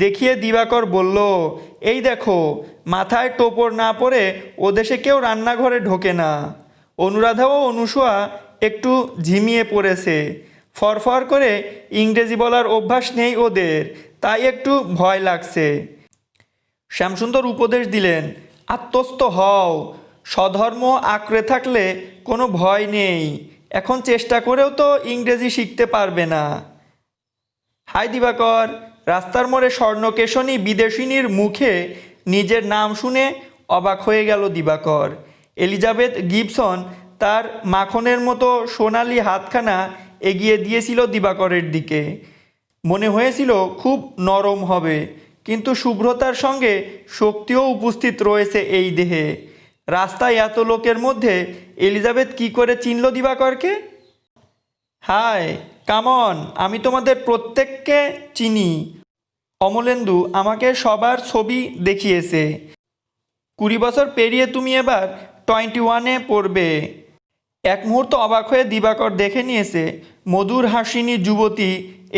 দেখিয়ে দিবাকর বলল, এই দেখো, মাথায় টোপর না পরে ও দেশে কেউ রান্নাঘরে ঢোকে না। অনুরাধা ও অনুসূয়া একটু ঝিমিয়ে পড়েছে, ফরফর করে ইংরেজি বলার অভ্যাস নেই ওদের, তাই একটু ভয় লাগছে। শ্যামসুন্দর উপদেশ দিলেন, আত্মস্থ হও, স্বধর্ম আঁকড়ে থাকলে কোনো ভয় নেই। এখন চেষ্টা করেও তো ইংরেজি শিখতে পারবে না। হাই দিবাকর। রাস্তার মোড়ে স্বর্ণকেশনী বিদেশিনীর মুখে নিজের নাম শুনে অবাক হয়ে গেল দিবাকর। এলিজাবেথ গিবসন তার মাখনের মতো সোনালি হাতখানা এগিয়ে দিয়েছিল দিবাকরের দিকে। মনে হয়েছিল খুব নরম হবে, কিন্তু শুভ্রতার সঙ্গে শক্তিও উপস্থিত রয়েছে এই দেহে। রাস্তায় এত লোকের মধ্যে এলিজাবেথ কি করে চিনল দিবাকরকে? হাই, কামন, আমি তোমাদের প্রত্যেককে চিনি। অমলেন্দু আমাকে সবার ছবি দেখিয়েছে। 20 বছর পেরিয়ে তুমি এবার 21-এ পড়বে। এক মুহূর্ত অবাক হয়ে দিবাকর দেখে নিয়েছে মধুর হাসিনী যুবতী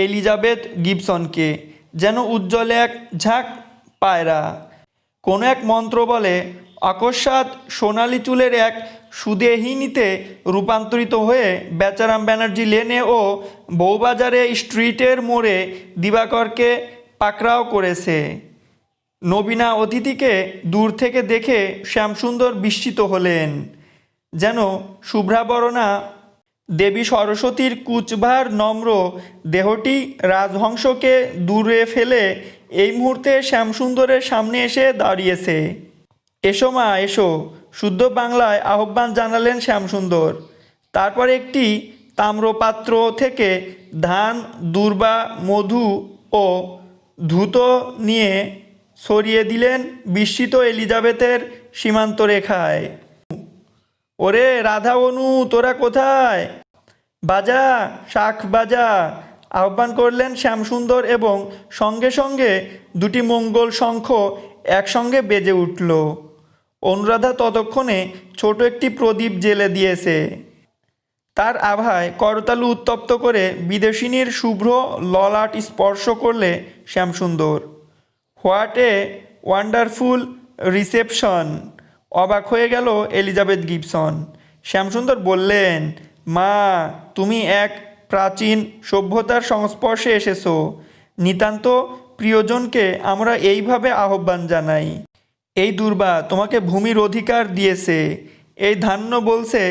এলিজাবেথ গিবসনকে, যেন উজ্জ্বল এক ঝাঁক পায়রা। কোনো এক মন্ত্র বলে অকস্মাৎ সোনালি চুলের এক সুদেহিনীতে রূপান্তরিত হয়ে বেচারাম ব্যানার্জি লেনে ও বউবাজারে স্ট্রিটের মোড়ে দিবাকরকে পাকড়াও করেছে। নবীনা অতিথিকে দূর থেকে দেখে শ্যামসুন্দর বিস্মিত হলেন, যেন শুভ্রাবরণা দেবী সরস্বতীর কুচভার নম্র দেহটি রাজহংসকে দূরে ফেলে এই মুহূর্তে শ্যামসুন্দরের সামনে এসে দাঁড়িয়েছে। এসো মা, এসো, শুদ্ধ বাংলায় আহ্বান জানালেন শ্যামসুন্দর। তারপর একটি তাম্রপাত্র থেকে ধান, দূর্বা, মধু ও ধূত নিয়ে সরিয়ে দিলেন বিস্মিত এলিজাবেথের সীমান্ত রেখায়। ওরে রাধা, অনু, তোরা কোথায়? বাজা, শাখ বাজা, আহ্বান করলেন শ্যামসুন্দর, এবং সঙ্গে সঙ্গে দুটি মঙ্গল শঙ্খ একসঙ্গে বেজে উঠল। অনুরাধা ততক্ষণে ছোট একটি প্রদীপ জ্বেলে দিয়েছে। তার আভায় করতালু উত্তপ্ত করে বিদেশিনীর শুভ্র ললাট স্পর্শ করলে Shyamsundar. What a wonderful reception! অবাক হয়ে গেল এলিজাবেথ গিবসন। শ্যামসুন্দর বললেন, মা, তুমি এক প্রাচীন সভ্যতার সংস্পর্শে এসেছো। নিতান্ত প্রিয়জনকে আমরা এইভাবে আহ্বান জানাই। এই দুর্বা তোমাকে ভূমির অধিকার দিয়েছে। এই ধান্য বলছে,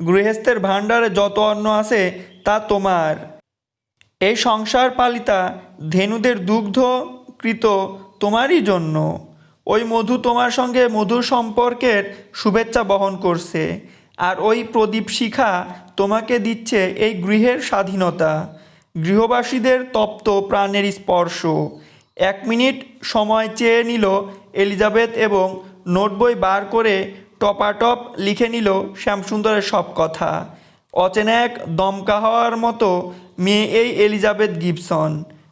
গৃহস্থের ভাণ্ডারে যত অন্ন আছে তা তোমার। এই সংসার পালিতা ধেনুদের দুগ্ধ কৃত তোমারই জন্য। ওই মধু তোমার সঙ্গে মধুর সম্পর্কের শুভেচ্ছা বহন করছে, আর ওই প্রদীপ শিখা তোমাকে দিচ্ছে এই গৃহের স্বাধীনতা, গৃহবাসীদের তপ্ত প্রাণের স্পর্শ। 1 মিনিট সময় চেয়ে নিল এলিজাবেথ এবং নোটবই বার করে টপাটপ লিখে নিল শ্যামসুন্দরের সব কথা। অচেনা এক দমকা হওয়ার মতো মেয়ে এই এলিজাবেথ গিবসন।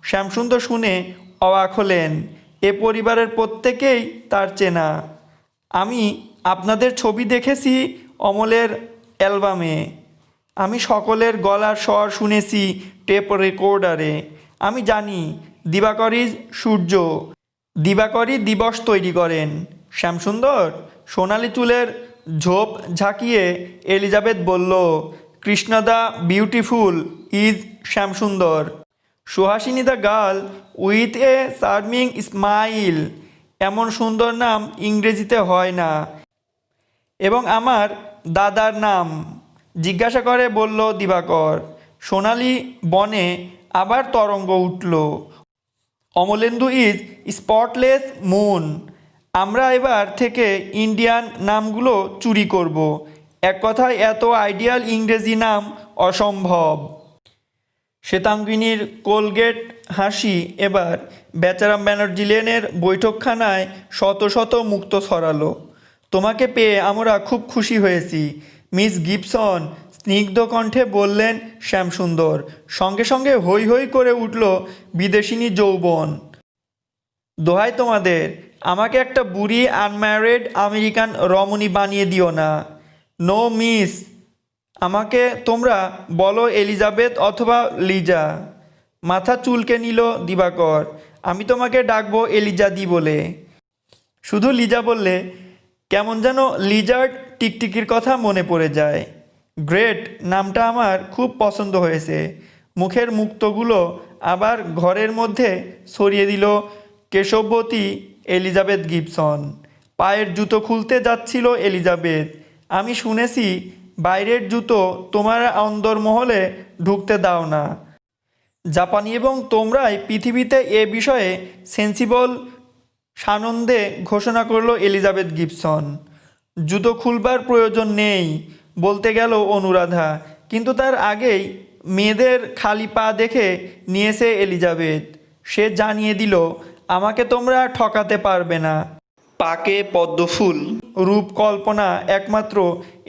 শ্যামসুন্দর শুনে অবাক হলেন। এ পরিবারের প্রত্যেকেই তার চেনা। আমি আপনাদের ছবি দেখেছি অমলের অ্যালবামে, আমি সকলের গলার স্বর শুনেছি টেপ রেকর্ডারে। আমি জানি দিবাকরই সূর্য, দিবাকরই দিবস তৈরি করেন। শ্যামসুন্দর সোনালি চুলের ঝোপ ঝাঁকিয়ে এলিজাবেথ বলল, কৃষ্ণদা beautiful is Shyamsundar, Suhasini the girl with a charming smile. এমন সুন্দর নাম ইংরেজিতে হয় না। এবং আমার দাদার নাম? জিজ্ঞাসা করে বলল দিবাকর। সোনালি বনে আবার তরঙ্গ উঠল। Amalendu is spotless moon. আমরা এবার থেকে ইন্ডিয়ান নামগুলো চুরি করব। এক কথায় এত আইডিয়াল ইংরেজি নাম অসম্ভব। শ্বেতাঙ্গিনীর কোলগেট হাসি এবার বেচারাম ব্যানার্জি লেনের বৈঠকখানায় শত শত মুক্ত ছড়ালো। তোমাকে পেয়ে আমরা খুব খুশি হয়েছি, মিস গিবসন স্নিগ্ধ কণ্ঠে বললেন শ্যামসুন্দর। সঙ্গে সঙ্গে হৈ হৈ করে উঠল বিদেশিনী যৌবন। দোহাই তোমাদের, আমাকে একটা বুড়ি আনম্যারিড আমেরিকান রমণী বানিয়ে দিও না। নো মিস, আমাকে তোমরা বলো এলিজাবেথ অথবা লিজা। মাথা চুলকে নিল দিবাকর। আমি তোমাকে ডাকবো এলিজা দি বলে। শুধু লিজা বললে কেমন যেন লিজার্ড টিকটিকির কথা মনে পড়ে যায়। গ্রেট, নামটা আমার খুব পছন্দ হয়েছে। মুখের মুক্তগুলো আবার ঘরের মধ্যে ছড়িয়ে দিল কেশবতী এলিজাবেথ গিবসন। পায়ের জুতো খুলতে যাচ্ছিল এলিজাবেথ। আমি শুনেছি বাইরের জুতো তোমার অন্দরমহলে ঢুকতে দাও না। জাপানি এবং তোমরাই পৃথিবীতে এ বিষয়ে সেন্সিবল, সানন্দে ঘোষণা করল এলিজাবেথ গিবসন। জুতো খুলবার প্রয়োজন নেই বলতে গেল অনুরাধা, কিন্তু তার আগেই মেয়েদের খালি পা দেখে নিয়েছে এলিজাবেথ। সে জানিয়ে দিল, আমাকে তোমরা ঠকাতে পারবে না। পাকে পদ্মফুল রূপকল্পনা একমাত্র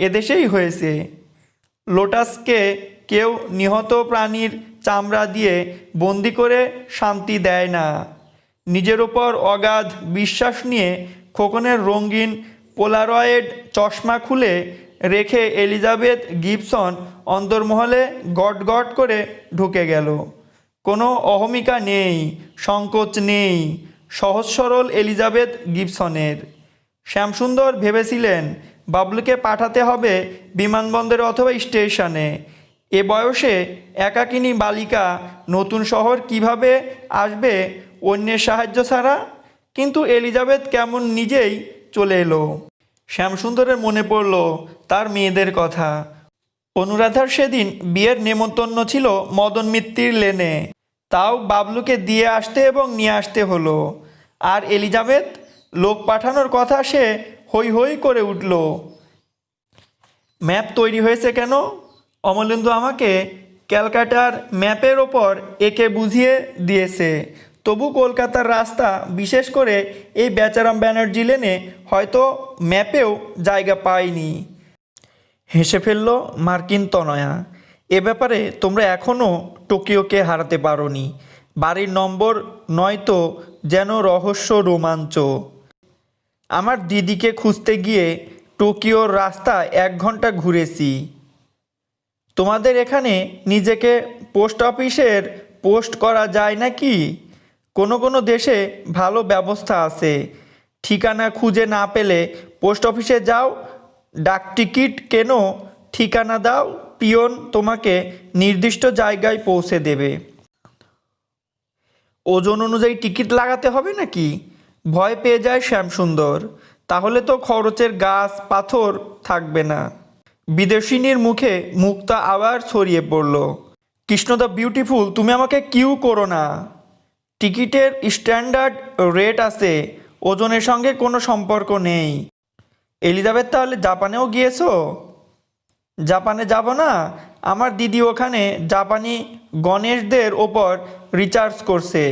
এদেশেই হয়েছে। লোটাসকে কেউ নিহত প্রাণীর চামড়া দিয়ে বন্দি করে শান্তি দেয় না। নিজের ওপর অগাধ বিশ্বাস নিয়ে খোকনের রঙিন পোলারয়েড চশমা খুলে রেখে এলিজাবেথ গিবসন অন্দরমহলে গট গট করে ঢুকে গেল। কোনো অহমিকা নেই, সংকোচ নেই সহজ সরল এলিজাবেথ গিবসনের। শ্যামসুন্দর ভেবেছিলেন বাবলুকে পাঠাতে হবে বিমানবন্দরে অথবা স্টেশনে। এ বয়সে একাকিনী বালিকা নতুন শহর কিভাবে আসবে অন্যের সাহায্য ছাড়া? কিন্তু এলিজাবেথ কেমন নিজেই চলে এলো। শ্যামসুন্দরের মনে পড়ল তার মেয়েদের কথা। অনুরাধার সেদিন বিয়ের নেমন্তন্ন ছিল মদন মিত্তির লেনে, তাও বাবলুকে দিয়ে আসতে এবং নিয়ে আসতে হলো। আর এলিজাবেথ, লোক পাঠানোর কথা সে হৈ হৈ করে উঠল। ম্যাপ তৈরি হয়েছে কেন? অমলেন্দু আমাকে ক্যালকাটার ম্যাপের ওপর একে বুঝিয়ে দিয়েছে। তবু কলকাতার রাস্তা, বিশেষ করে এই বেচারাম ব্যানার্জি লেনে হয়তো ম্যাপেও জায়গা পায়নি। হেসে ফেলল মার্কিন তনয়া। এ ব্যাপারে তোমরা এখনও টোকিওকে হারাতে পারোনি। বাড়ির নম্বর নয়তো যেন রহস্য রোমাঞ্চ। আমার দিদিকে খুঁজতে গিয়ে টোকিওর রাস্তা 1 ঘন্টা ঘুরেছি। তোমাদের এখানে নিজেকে পোস্ট অফিসের পোস্ট করা যায় নাকি? কোনো কোনো দেশে ভালো ব্যবস্থা আছে। ঠিকানা খুঁজে না পেলে পোস্ট অফিসে যাও, ডাকটিকিট কেনো, ঠিকানা দাও, পিয়ন তোমাকে নির্দিষ্ট জায়গায় পৌঁছে দেবে। ওজন অনুযায়ী টিকিট লাগাতে হবে নাকি? ভয় পেয়ে যায় শ্যামসুন্দর। তাহলে তো খরচের গাছ পাথর থাকবে না। বিদেশিনীর মুখে মুক্তা আবার ছড়িয়ে পড়ল। কৃষ্ণদা বিউটিফুল, তুমি আমাকে কিউ করো না। টিকিটের স্ট্যান্ডার্ড রেট আছে, ওজনের সঙ্গে কোনো সম্পর্ক নেই। এলিজাবেথ, তাহলে জাপানেও গিয়েছো? জাপানে যাব না, আমার দিদি ওখানে জাপানি গণেশদের ওপর রিসার্চ করছে।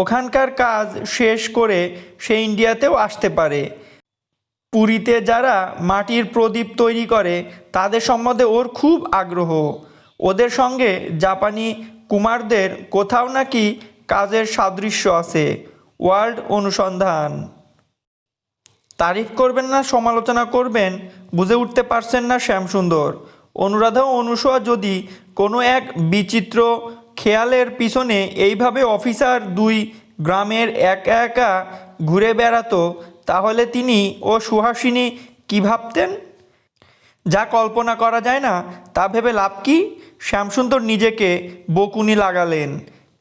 ওখানকার কাজ শেষ করে সে ইন্ডিয়াতেও আসতে পারে। পুরীতে যারা মাটির প্রদীপ তৈরি করে তাদের সম্বন্ধে ওর খুব আগ্রহ। ওদের সঙ্গে জাপানি কুমারদের কোথাও নাকি কাজের সাদৃশ্য আছে। ওয়ার্ল্ড অনুসন্ধান। তারিফ করবেন না সমালোচনা করবেন বুঝে উঠতে পারছেন না শ্যামসুন্দর। অনুরাধা ও অনুসূয়া যদি কোনো এক বিচিত্র খেয়ালের পিছনে এইভাবে অফিসার 2 গ্রামের একা একা ঘুরে বেড়াতো, তাহলে তিনি ও সুহাসিনী কী ভাবতেন? যা কল্পনা করা যায় না তা ভেবে লাভ কি? শ্যামসুন্দর নিজেকে বকুনি লাগালেন।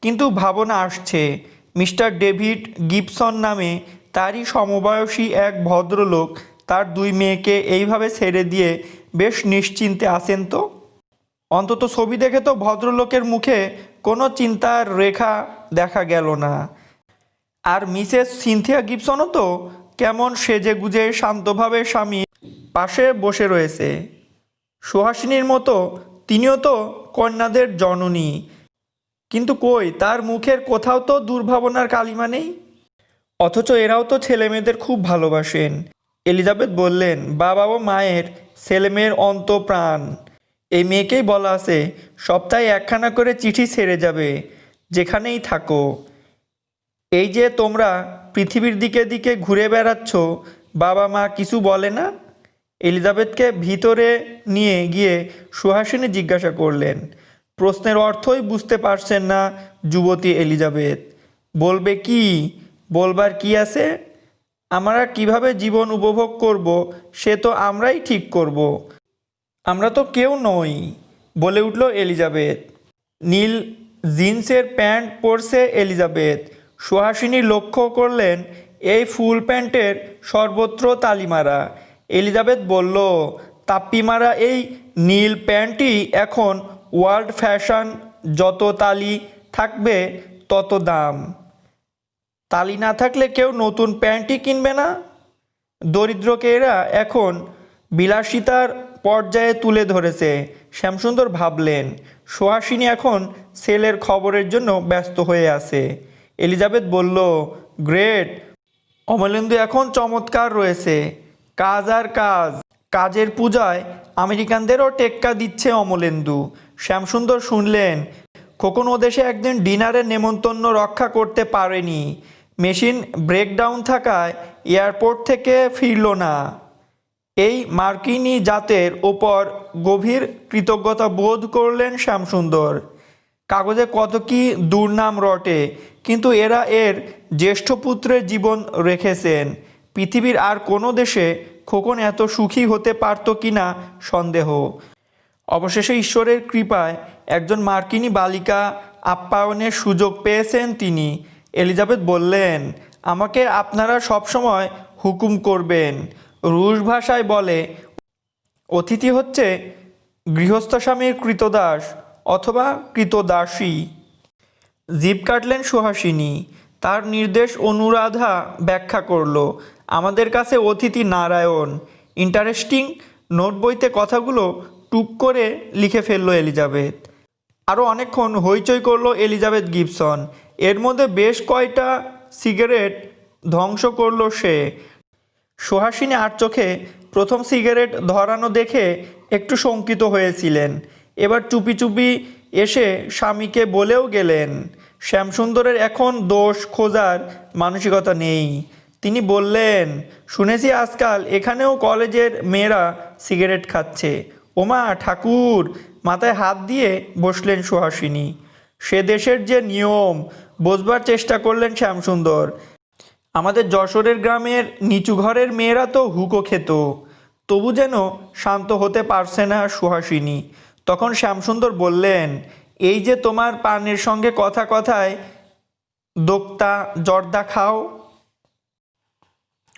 কিন্তু ভাবনা আসছে, মিস্টার ডেভিড গিবসন নামে তারই সমবয়সী এক ভদ্রলোক তার 2 মেয়েকে এইভাবে ছেড়ে দিয়ে বেশ নিশ্চিন্তে আছেন তো। অন্তত ছবি দেখে তো ভদ্রলোকের মুখে কোনো চিন্তার রেখা দেখা গেল না। আর মিসেস সিনথিয়া গিবসনও তো কেমন সেজে গুজে শান্তভাবে স্বামী পাশে বসে রয়েছে। সুহাসিনীর মতো তিনিও তো কন্যাদের জননী। কিন্তু কই, তার মুখের কোথাও তো দুর্ভাবনার কালিমা নেই। অথচ এরাও তো ছেলেমেয়েদের খুব ভালোবাসেন। এলিজাবেথ বললেন, বাবা ও মায়ের ছেলেমেয়ের অন্তঃপ্রাণ। এই মেয়েকেই বলা আছে সপ্তাহে একখানা করে চিঠি ছেড়ে যাবে যেখানেই থাকো। এই যে তোমরা পৃথিবীর দিকে দিকে ঘুরে বেড়াচ্ছ, বাবা মা কিছু বলে না? এলিজাবেথকে ভিতরে নিয়ে গিয়ে সুহাসিনী জিজ্ঞাসা করলেন। প্রশ্নের অর্থই বুঝতে পারছেন না যুবতী এলিজাবেথ। বলবে কি? বলবার কি আছে? আমরা কিভাবে জীবন উপভোগ করব সে তো আমরাই ঠিক করব। আমরা তো কেউ নই, বলে উঠল এলিজাবেথ। নীল জিন্সের প্যান্ট পরছে এলিজাবেথ। সুহাসিনী লক্ষ্য করলেন এই ফুল প্যান্টের সর্বত্র তালিমারা। এলিজাবেথ বলল, তাপ্পি মারা এই নীল প্যান্টই এখন ওয়ার্ল্ড ফ্যাশন। যত তালি থাকবে তত দাম। তালি না থাকলে কেউ নতুন প্যান্টই কিনবে না। দরিদ্রকে এরা এখন বিলাসিতার পর্যায়ে তুলে ধরেছে। শ্যামসুন্দর ভাবলেন, সুহাসিনী এখন ছেলের খবরের জন্য ব্যস্ত হয়ে আছে। এলিজাবেথ বলল, গ্রেট, অমলেন্দু এখন চমৎকার রয়েছে। কাজ আর কাজ, কাজের পূজায় আমেরিকানদেরও টেক্কা দিচ্ছে অমলেন্দু। শ্যামসুন্দর শুনলেন, খোকন ও দেশে একদিন ডিনারের নেমন্তন্ন রক্ষা করতে পারেনি। মেশিন ব্রেকডাউন থাকায় এয়ারপোর্ট থেকে ফিরল না। এই মার্কিনী জাতের ওপর গভীর কৃতজ্ঞতা বোধ করলেন শ্যামসুন্দর। কাগজে কত কি দুর্নাম রটে, কিন্তু এরা এর জ্যেষ্ঠ পুত্রের জীবন রেখেছেন। পৃথিবীর আর কোনো দেশে খোকন এত সুখী হতে পারত কি না সন্দেহ। অবশেষে ঈশ্বরের কৃপায় একজন মার্কিনী বালিকা আপ্যায়নের সুযোগ পেয়েছেন তিনি। এলিজাবেথ বললেন, আমাকে আপনারা সবসময় হুকুম করবেন। রুশ ভাষায় বলে, অতিথি হচ্ছে গৃহস্থ স্বামীর কৃতদাস অথবা কৃতদাসী। জিভ কাটলেন সুহাসিনী। তার নির্দেশ অনুরাধা ব্যাখ্যা করল, আমাদের কাছে অতিথি নারায়ণ। ইন্টারেস্টিং। নোট বইতে কথাগুলো টুক করে লিখে ফেললো এলিজাবেথ। আরও অনেকক্ষণ হইচই করলো এলিজাবেথ গিবসন। এর মধ্যে বেশ কয়টা সিগারেট ধ্বংস করলো সে। সুহাসিনী আর চোখে প্রথম সিগারেট ধরানো দেখে একটু শঙ্কিত হয়েছিলেন। এবার চুপি চুপি এসে স্বামীকে বলেও গেলেন। শ্যামসুন্দরের এখন দোষ খোঁজার মানসিকতা নেই। তিনি বললেন, শুনেছি আজকাল এখানেও কলেজের মেয়েরা সিগারেট খাচ্ছে। ওমা ঠাকুর, মাথায় হাত দিয়ে বসলেন সুহাসিনী। সে দেশের যে নিয়ম, বোঝবার চেষ্টা করলেন শ্যামসুন্দর। আমাদের যশোরের গ্রামের নিচু ঘরের মেয়েরা তো হুঁকো খেত। তবু যেন শান্ত হতে পারছে না সুহাসিনী। তখন শ্যামসুন্দর বললেন, এই যে তোমার পানের সঙ্গে কথা কথায় দোক্তা জর্দা খাও।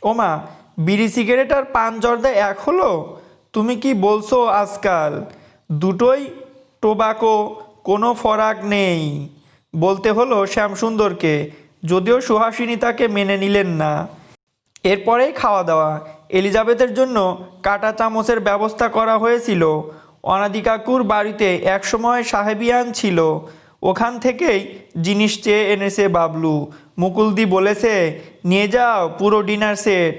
ওমা, বিড়ি সিগারেট আর পান জর্দা এক হলো? তুমি কি বলছো আজকাল? দুটোই টোবাকো, কোনো ফরাক নেই, বলতে হলো শ্যামসুন্দরকে। যদিও সুহাসিনী তাকে মেনে নিলেন না। এরপরেই খাওয়া দাওয়া। এলিজাবেথের জন্য কাঁটা চামচের ব্যবস্থা করা হয়েছিল। অনাদি কাকুর বাড়িতে একসময় সাহেবিয়ান ছিল, ওখান থেকেই জিনিস চেয়ে এনেছে বাবলু। মুকুলদি বলেছে, নিয়ে যাও পুরো ডিনার সেট।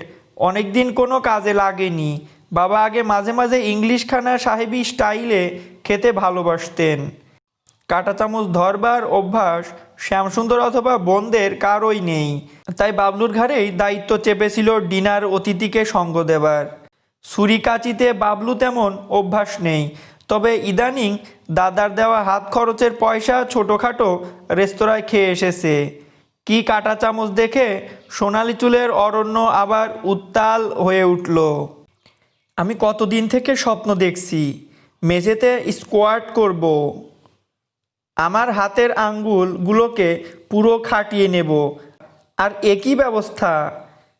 অনেক দিন কোনো কাজে লাগেনি। বাবা আগে মাঝে মাঝে ইংলিশ খানা সাহেবি স্টাইলে খেতে ভালোবাসতেন। কাঁটা চামচ ধরবার অভ্যাস শ্যামসুন্দর অথবা বোনদের কারোই নেই। তাই বাবলুর ঘাড়েই দায়িত্ব চেপেছিল ডিনার অতিথিকে সঙ্গ দেবার। ছুরি কাঁচিতে বাবলু তেমন অভ্যাস নেই, তবে ইদানিং দাদার দেওয়া হাত খরচের পয়সা ছোটোখাটো রেস্তোরাঁয় খেয়ে এসেছে। কি কাঁটা চামচ দেখে সোনালি চুলের অরণ্য আবার উত্তাল হয়ে উঠল। আমি কতদিন থেকে স্বপ্ন দেখছি মেঝেতে স্কোয়াট করব, আমার হাতের আঙ্গুলগুলোকে পুরো খাটিয়ে নেব। আর একই ব্যবস্থা।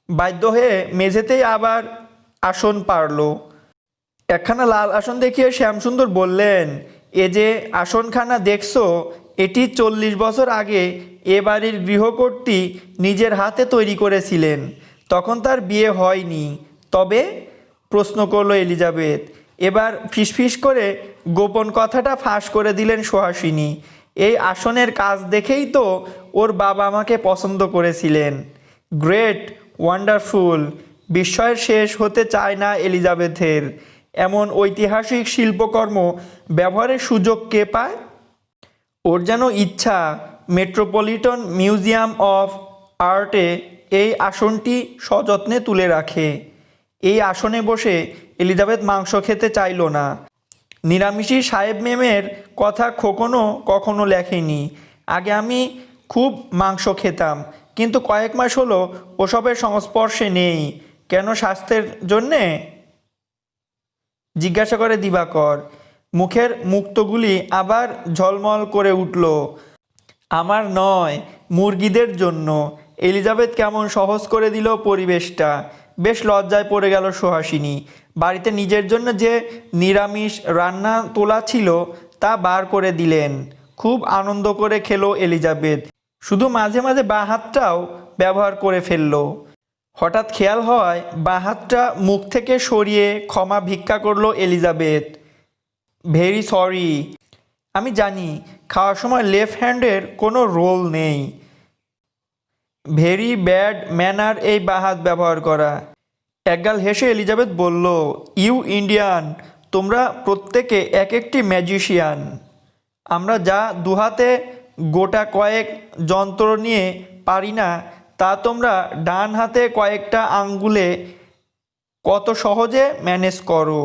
বাধ্য হয়ে মেঝেতেই আবার আসন পারল। একখানা লাল আসন দেখিয়ে শ্যামসুন্দর বললেন, এ যে আসনখানা দেখছো, এটি 40 বছর আগে এ বাড়ির গৃহকর্ত্রী নিজের হাতে তৈরি করেছিলেন। তখন তার বিয়ে হয়নি। তবে? প্রশ্ন করলো এলিজাবেথ। এবার ফিসফিস করে গোপন কথাটা ফাঁস করে দিলেন সুহাসিনী। এই আসনের কাজ দেখেই তো ওর বাবা আমাকে পছন্দ করেছিলেন। Great, wonderful. বিস্ময়ের শেষ হতে চায় না এলিজাবেথের। এমন ঐতিহাসিক শিল্পকর্ম ব্যবহারের সুযোগ কে পায়? ওর যেন ইচ্ছা মেট্রোপলিটন মিউজিয়াম অফ আর্টে এই আসনটি সযত্নে তুলে রাখে। এই আসনে বসে এলিজাবেথ মাংস খেতে চাইল না। নিরামিষী সাহেব মেমের কথা খোকনও কখনো লেখেনি। আগে আমি খুব মাংস খেতাম, কিন্তু কয়েক মাস হলো ওসবের সংস্পর্শে নেই। কেন, স্বাস্থ্যের জন্যে? জিজ্ঞাসা করে দিবাকর। মুখের মুক্তগুলি আবার ঝলমল করে উঠল। আমার নয়, মুরগিদের জন্য। এলিজাবেথ কেমন সহজ করে দিল পরিবেশটা। বেশ লজ্জায় পড়ে গেল সুহাসিনী। বাড়িতে নিজের জন্য যে নিরামিষ রান্না তোলা ছিল তা বার করে দিলেন। খুব আনন্দ করে খেলো এলিজাবেথ। শুধু মাঝে মাঝে বাঁ হাতটাও ব্যবহার করে ফেললো। হঠাৎ খেয়াল হওয়ায় বাঁ হাতটা মুখ থেকে সরিয়ে ক্ষমা ভিক্ষা করলো এলিজাবেথ। Very sorry. আমি জানি খাওয়ার সময় লেফট হ্যান্ডের কোনো রোল নেই। ভেরি ব্যাড ম্যানার এই বাঁ হাত ব্যবহার করা। একগাল হেসে এলিজাবেথ বলল, ইউ ইন্ডিয়ান, তোমরা প্রত্যেকে এক একটি ম্যাজিশিয়ান। আমরা যা দুহাতে গোটা কয়েক যন্ত্র নিয়ে পারি না, তা তোমরা ডান হাতে কয়েকটা আঙ্গুলে কত সহজে ম্যানেজ করো।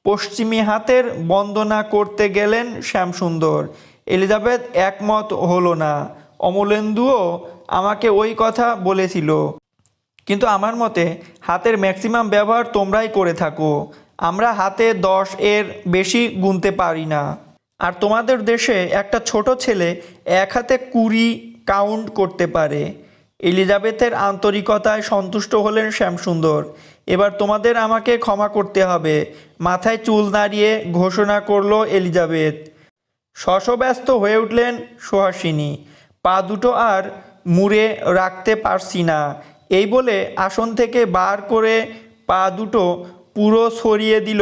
পশ্চিমী হাতের বন্দনা করতে গেলেন শ্যামসুন্দর। এলিজাবেথ একমত হলো না। অমলেন্দুও আমাকে ওই কথা বলেছিল, কিন্তু আমার মতে হাতের ম্যাক্সিমাম ব্যবহার তোমরাই করে থাকো। আমরা হাতে 10 এর বেশি গুনতে পারি না। আর তোমাদের দেশে একটা ছোট ছেলে এক হাতে 20 কাউন্ট করতে পারে। এলিজাবেথের আন্তরিকতায় সন্তুষ্ট হলেন শ্যামসুন্দর। এবার তোমাদের আমাকে ক্ষমা করতে হবে, মাথায় চুল নাড়িয়ে ঘোষণা করল এলিজাবেথ। শশব্যস্ত হয়ে উঠলেন সুহাসিনী। পা দুটো আর মুড়ে রাখতে পারছি না, এই বলে আসন থেকে বার করে পা দুটো পুরো সরিয়ে দিল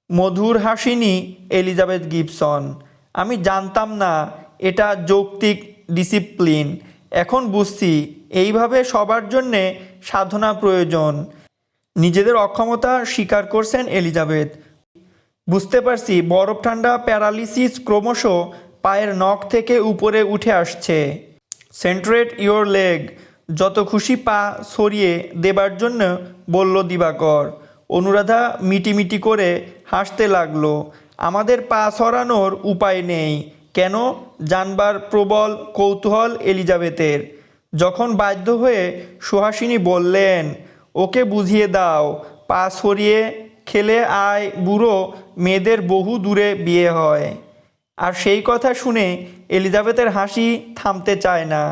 মধুর হাসিনী এলিজাবেথ গিবসন। আমি জানতাম না এটা যৌক্তিক ডিসিপ্লিন। এখন বুঝছি এইভাবে সবার জন্যে সাধনা প্রয়োজন। নিজেদের অক্ষমতা স্বীকার করছেন এলিজাবেথ। বুঝতে পারছি বরফ ঠান্ডা প্যারালিসিস ক্রমশ পায়ের নখ থেকে উপরে উঠে আসছে। সেন্ট্রেট ইয়োর লেগ। যত খুশি পা সরিয়ে দেবার জন্য বলল দিবাকর। অনুরাধা মিটিমিটি করে হাসতে লাগলো। আমাদের পা সরানোর উপায় নেই কেন জানবার প্রবল কৌতূহল এলিজাবেথের। যখন বাধ্য হয়ে সুহাসিনী বললেন, ওকে বুঝিয়ে দাও, পা সরিয়ে খেলে আয় বুড়ো মেয়েদের বহু দূরে বিয়ে হয়। আর সেই কথা শুনে এলিজাবেথের হাসি থামতে চায় না।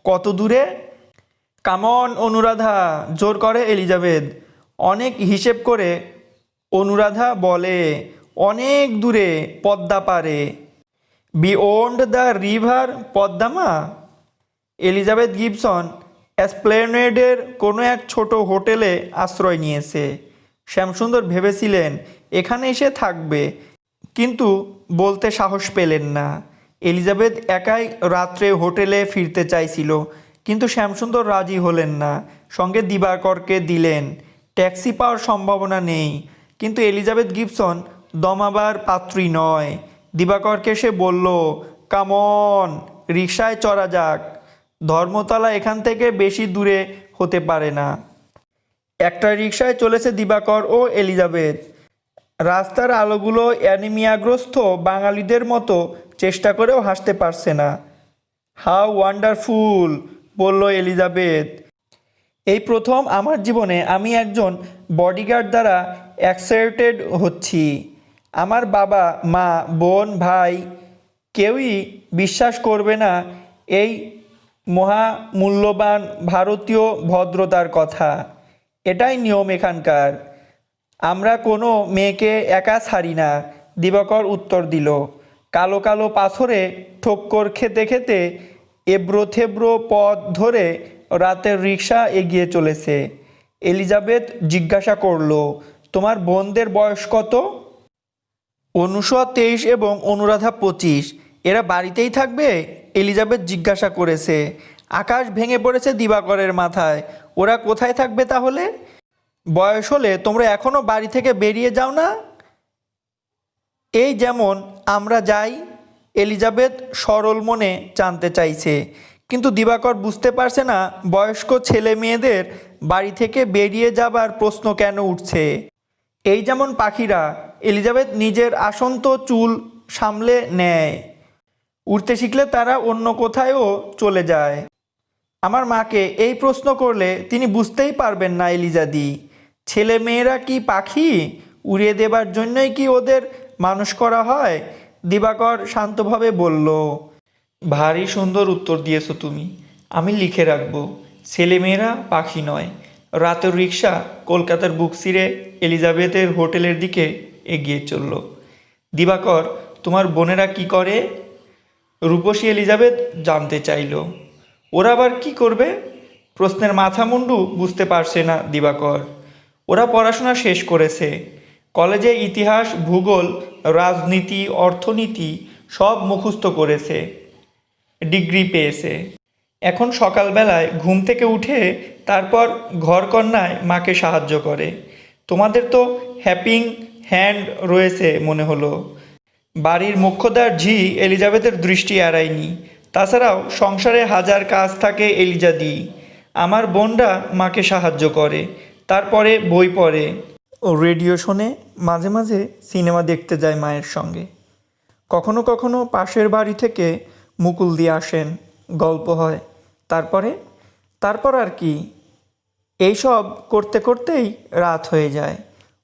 কত দূরে? কামন অনুরাধা, জোর করে এলিজাবেথ। অনেক হিসেব করে অনুরাধা বলে, অনেক দূরে, পদ্মা পারে। বিয়ন্ড দ্য রিভার পদ্মামা। এলিজাবেথ গিবসন এসপ্লেনেডের কোনো এক ছোট হোটেলে আশ্রয় নিয়েছে। শ্যামসুন্দর ভেবেছিলেন এখানে এসে থাকবে, কিন্তু বলতে সাহস পেলেন না। এলিজাবেথ একাই রাত্রে হোটেলে ফিরতে চাইছিল, কিন্তু শ্যামসুন্দর রাজি হলেন না। সঙ্গে দিবাকরকে দিলেন। ট্যাক্সি পাওয়ার সম্ভাবনা নেই, কিন্তু এলিজাবেথ গিবসন দমাবার পাত্রী নয়। দিবাকরকে সে বলল, কামন, রিকশায় চড়া যাক। ধর্মতলা এখান থেকে বেশি দূরে হতে পারে না। একটা রিকশায় চলেছে দিবাকর ও এলিজাবেথ। রাস্তার আলোগুলো অ্যানিমিয়াগ্রস্ত বাঙালিদের মতো চেষ্টা করেও হাসতে পারছে না। হাউ ওয়ান্ডারফুল, বলল এলিজাবেথ। এই প্রথম আমার জীবনে আমি একজন বডিগার্ড দ্বারা এক্সাইটেড হচ্ছি। আমার বাবা মা বোন ভাই কেউই বিশ্বাস করবে না এই মহামূল্যবান ভারতীয় ভদ্রতার কথা। এটাই নিয়ম এখানকার। আমরা কোনো মেয়েকে একা ছাড়ি না, দিবাকর উত্তর দিল। কালো কালো পাথরে ঠক্কর খেতে খেতে এবড়ো থেবড়ো পথ ধরে রাতের রিকশা এগিয়ে চলেছে। এলিজাবেথ জিজ্ঞাসা করল, তোমার বোনদের বয়স কত? অনুষা 23 এবং অনুরাধা 25। এরা বাড়িতেই থাকবে? এলিজাবেথ জিজ্ঞাসা করেছে। আকাশ ভেঙে পড়েছে দিবাকরের মাথায়। ওরা কোথায় থাকবে তাহলে? বয়স হলে তোমরা এখনো বাড়ি থেকে বেরিয়ে যাও না? এই যেমন আমরা যাই। এলিজাবেথ সরল মনে জানতে চাইছে, কিন্তু দিবাকর বুঝতে পারছে না বয়স্ক ছেলে মেয়েদের বাড়ি থেকে বেরিয়ে যাবার প্রশ্ন কেন উঠছে। এই যেমন পাখিরা। এলিজাবেথ নিজের আসন্ত চুল সামলে নেয়। উড়তে শিখলে তারা অন্য কোথায়ও চলে যায়। আমার মাকে এই প্রশ্ন করলে তিনি বুঝতেই পারবেন না এলিজাদি। ছেলে মেয়েরা কি পাখি? উড়িয়ে দেবার জন্যই কি ওদের মানুষ করা হয়? দিবাকর শান্তভাবে বলল। ভারী সুন্দর উত্তর দিয়েছো তুমি। আমি লিখে রাখবো। ছেলেমেয়েরা পাখি নয়। রাতের রিক্সা কলকাতার বুক চিরে এলিজাবেথের হোটেলের দিকে এগিয়ে চলল। দিবাকর, তোমার বোনেরা কি করে? রূপসী এলিজাবেথ জানতে চাইল। ওরা আবার কি করবে? প্রশ্নের মাথা মুন্ডু বুঝতে পারছে না দিবাকর। ওরা পড়াশোনা শেষ করেছে। কলেজে ইতিহাস, ভূগোল, রাজনীতি, অর্থনীতি সব মুখস্থ করেছে, ডিগ্রি পেয়েছে। এখন সকালবেলায় ঘুম থেকে উঠে তারপর ঘরকন্নায় মাকে সাহায্য করে। তোমাদের তো হ্যাপিং হ্যান্ড রয়েছে মনে হলো। বাড়ির মুখ্যদ্বার ঝি এলিজাবেথের দৃষ্টি এড়ায়নি। তাছাড়াও সংসারে হাজার কাজ থাকে এলিজাদি। আমার বোনরা মাকে সাহায্য করে, তারপরে বই পড়ে ও রেডিও শোনে, মাঝে মাঝে সিনেমা দেখতে যায় মায়ের সঙ্গে। কখনো কখনো পাশের বাড়ি থেকে মুকুল দিয়ে আসেন, গল্প হয়। তারপর আর কি? এইসব করতে করতেই রাত হয়ে যায়।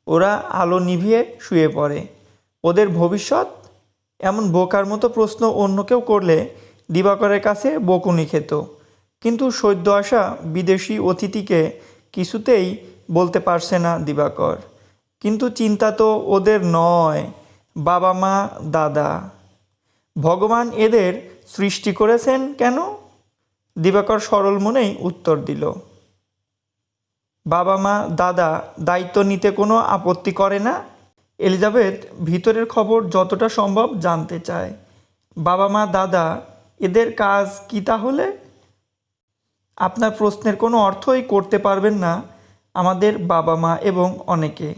ওরা আলো নিভিয়ে শুয়ে পড়ে। ওদের ভবিষ্যৎ? এমন বোকার মতো প্রশ্ন অন্য কেউ করলে দিবাকরের কাছে বকুনি খেত, কিন্তু সদ্য আসা বিদেশি অতিথিকে কিছুতেই বলতে পারছে না দিবাকর। কিন্তু চিন্তা তো ওদের নয়, বাবা মা দাদা। ভগবান এদের সৃষ্টি করেছেন কেন? দিবাকর সরল মনেই উত্তর দিল। বাবা মা দাদা দায়িত্ব নিতে কোনো আপত্তি করে না? এলিজাবেথ ভিতরের খবর যতটা সম্ভব জানতে চায়। বাবা মা দাদা এদের কাজ কি তাহলে? আপনার প্রশ্নের কোনো অর্থই করতে পারবেন না আমাদের বাবা মা এবং অনেকে।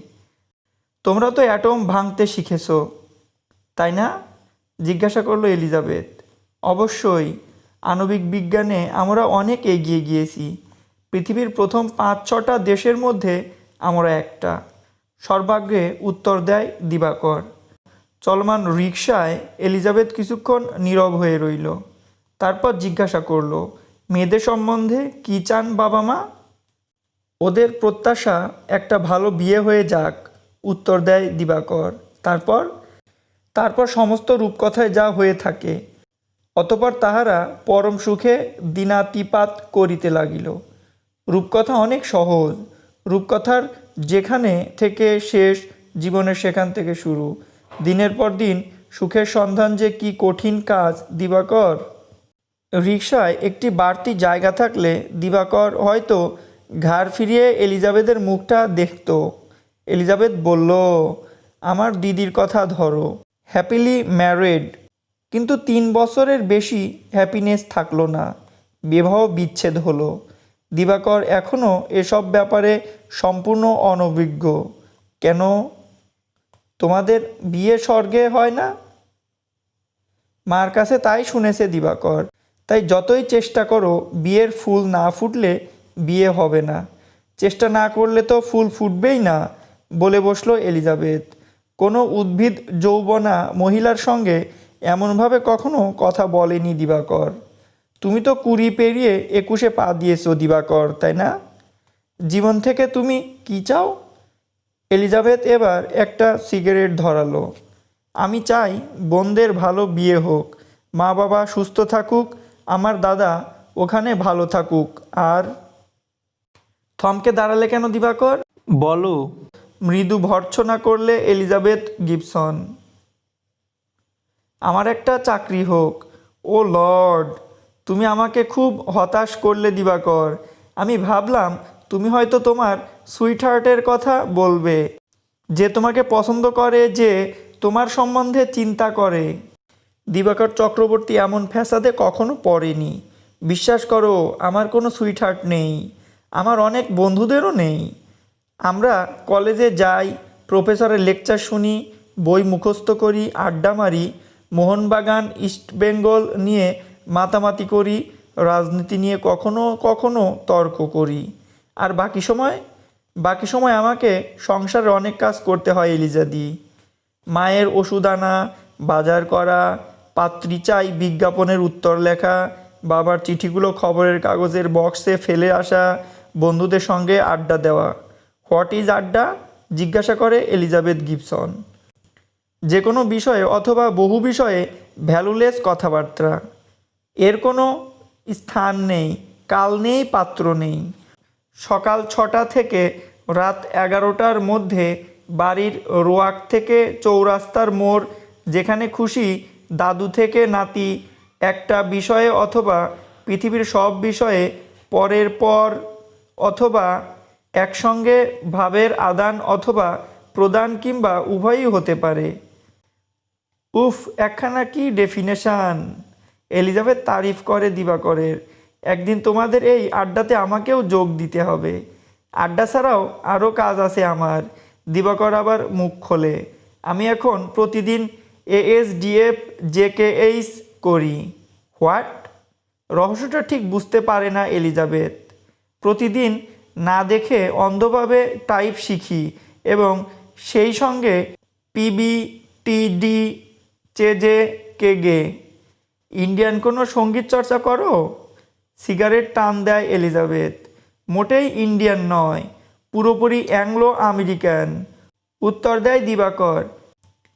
তোমরা তো অ্যাটম ভাঙতে শিখেছো, তাই না? জিজ্ঞাসা করলো এলিজাবেথ। অবশ্যই। আণবিক বিজ্ঞানে আমরা অনেক এগিয়ে গিয়েছি। পৃথিবীর প্রথম 5-6টা দেশের মধ্যে আমরা একটা, সর্বাগ্রে উত্তর দেয় দিবাকর। চলমান রিকশায় এলিজাবেথ কিছুক্ষণ নীরব হয়ে রইল। তারপর জিজ্ঞাসা করলো, মেয়েদের সম্বন্ধে কী চান বাবা মা? ওদের প্রত্যাশা একটা ভালো বিয়ে হয়ে যাক, উত্তর দেয় দিবাকর। তারপর সমস্ত রূপকথায় যা হয়ে থাকে। অতঃপর তাহারা পরম সুখে দিনাতিপাত করিতে লাগিল। রূপকথা অনেক সহজ। রূপকথার যেখানে থেকে শেষ, জীবনের সেখান থেকে শুরু। দিনের পর দিন সুখের সন্ধান যে কি কঠিন কাজ দিবাকর। রিকশায় একটি বাড়তি জায়গা থাকলে দিবাকর হয়তো ঘাড় ফিরিয়ে এলিজাবেথের মুখটা দেখত। এলিজাবেথ বলল, আমার দিদির কথা ধরো। হ্যাপিলি ম্যারিড, কিন্তু 3 বছরের বেশি হ্যাপিনেস থাকলো না। বিবাহ বিচ্ছেদ হলো। দিবাকর এখনও এসব ব্যাপারে সম্পূর্ণ অনভিজ্ঞ। কেন? তোমাদের বিয়ে স্বর্গে হয় না? মার কাছে তাই শুনেছে দিবাকর। তাই যতই চেষ্টা করো, বিয়ের ফুল না ফুটলে বিয়ে হবে না। চেষ্টা না করলে তো ফুল ফুটবেই না, বলে বসলো এলিজাবেথ। কোনো উদ্ভিদ যৌবনা মহিলার সঙ্গে এমনভাবে কখনো কথা বলেনি দিবাকর। তুমি তো 20 পেরিয়ে 21-এ পা দিয়েছো দিবাকর, তাই না? জীবন থেকে তুমি কি চাও? এলিজাবেথ এবার একটা সিগারেট ধরালো। আমি চাই বোনদের ভালো বিয়ে হোক, মা বাবা সুস্থ থাকুক, আমার দাদা ওখানে ভালো থাকুক। আর থমকে দাঁড়ালে কেন দিবাকর? বলো। মৃদু ভর্ৎসনা করলে এলিজাবেথ গিবসন। আমার একটা চাকরি হোক। ও লর্ড, তুমি আমাকে খুব হতাশ করলে দিবাকর। আমি ভাবলাম তুমি হয়তো তোমার সুইটহার্টের কথা বলবে, যে তোমাকে পছন্দ করে, যে তোমার সম্বন্ধে চিন্তা করে। দিবাকর চক্রবর্তী এমন ফ্যাসাদে কখনো পড়েনি। বিশ্বাস করো, আমার কোনো সুইটহার্ট নেই, আমার অনেক বন্ধুদেরও নেই। আমরা কলেজে যাই, প্রফেসরের লেকচার শুনি, বই মুখস্থ করি, আড্ডা মারি, মোহনবাগান ইস্টবেঙ্গল নিয়ে মাতামাতি করি, রাজনীতি নিয়ে কখনো কখনো তর্ক করি। আর বাকি সময় আমাকে সংসারে অনেক কাজ করতে হয় এলিজাদি। মায়ের ওষুধ আনা, বাজার করা, পাত্রী চাই বিজ্ঞাপনের উত্তর লেখা, বাবার চিঠিগুলো খবরের কাগজের বক্সে ফেলে আসা, বন্ধুদের সঙ্গে আড্ডা দেওয়া। হোয়াট ইজ আড্ডা? জিজ্ঞাসা করে এলিজাবেথ গিবসন। যে কোনো বিষয়ে অথবা বহু বিষয়ে ভ্যালুলেস কথাবার্তা। এর কোনো স্থান নেই, কাল নেই, পাত্র নেই। সকাল 6টা থেকে রাত 11টার মধ্যে বাড়ির রোয়াক থেকে চৌরাস্তার মোড়, যেখানে খুশি দাদু থেকে নাতি, একটা বিষয়ে অথবা পৃথিবীর সব বিষয়ে পরের পর অথবা একসঙ্গে ভাবের আদান অথবা প্রদান কিংবা উভয়ই হতে পারে। উফ, একখানা কি ডেফিনেশান! এলিজাবেথ তারিফ করে দিবাকরের। একদিন তোমাদের এই আড্ডাতে আমাকেও যোগ দিতে হবে। আড্ডা ছাড়াও আরও কাজ আছে আমার। দিবাকর আবার মুখ খোলে। আমি এখন প্রতিদিন ASDF JKH করি। হোয়াট? রহস্যটা ঠিক বুঝতে পারে না এলিজাবেথ। প্রতিদিন না দেখে অন্ধভাবে টাইপ শিখি এবং সেই সঙ্গে PBTD চেজে কেগে। ইন্ডিয়ান কোনো সঙ্গীত চর্চা করো? সিগারেট টান দেয় এলিজাবেথ। মোটেই ইন্ডিয়ান নয়, পুরোপুরি অ্যাংলো আমেরিকান। উত্তর দেয় দিবাকর।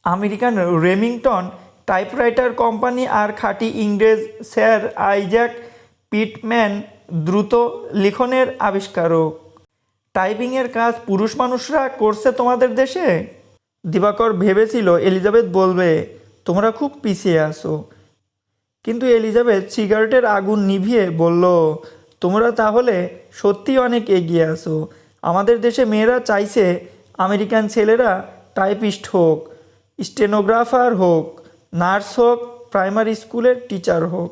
আমেরিকান রেমিংটন টাইপরাইটার কোম্পানি আর খাঁটি ইংরেজ স্যার আইজ্যাক পিটম্যান দ্রুত লিখনের আবিষ্কারক। টাইপিংয়ের কাজ পুরুষ মানুষরা করছে তোমাদের দেশে? দিবাকর ভেবেছিল এলিজাবেথ বলবে তোমরা খুব পিছিয়ে আসো, কিন্তু এলিজাবেথ সিগারেটের আগুন নিভিয়ে বলল, তোমরা তাহলে সত্যিই অনেক এগিয়ে আসো। আমাদের দেশে মেয়েরা চাইছে আমেরিকান ছেলেরা টাইপিস্ট হোক, স্টেনোগ্রাফার হোক, নার্স হোক, প্রাইমারি স্কুলের টিচার হোক।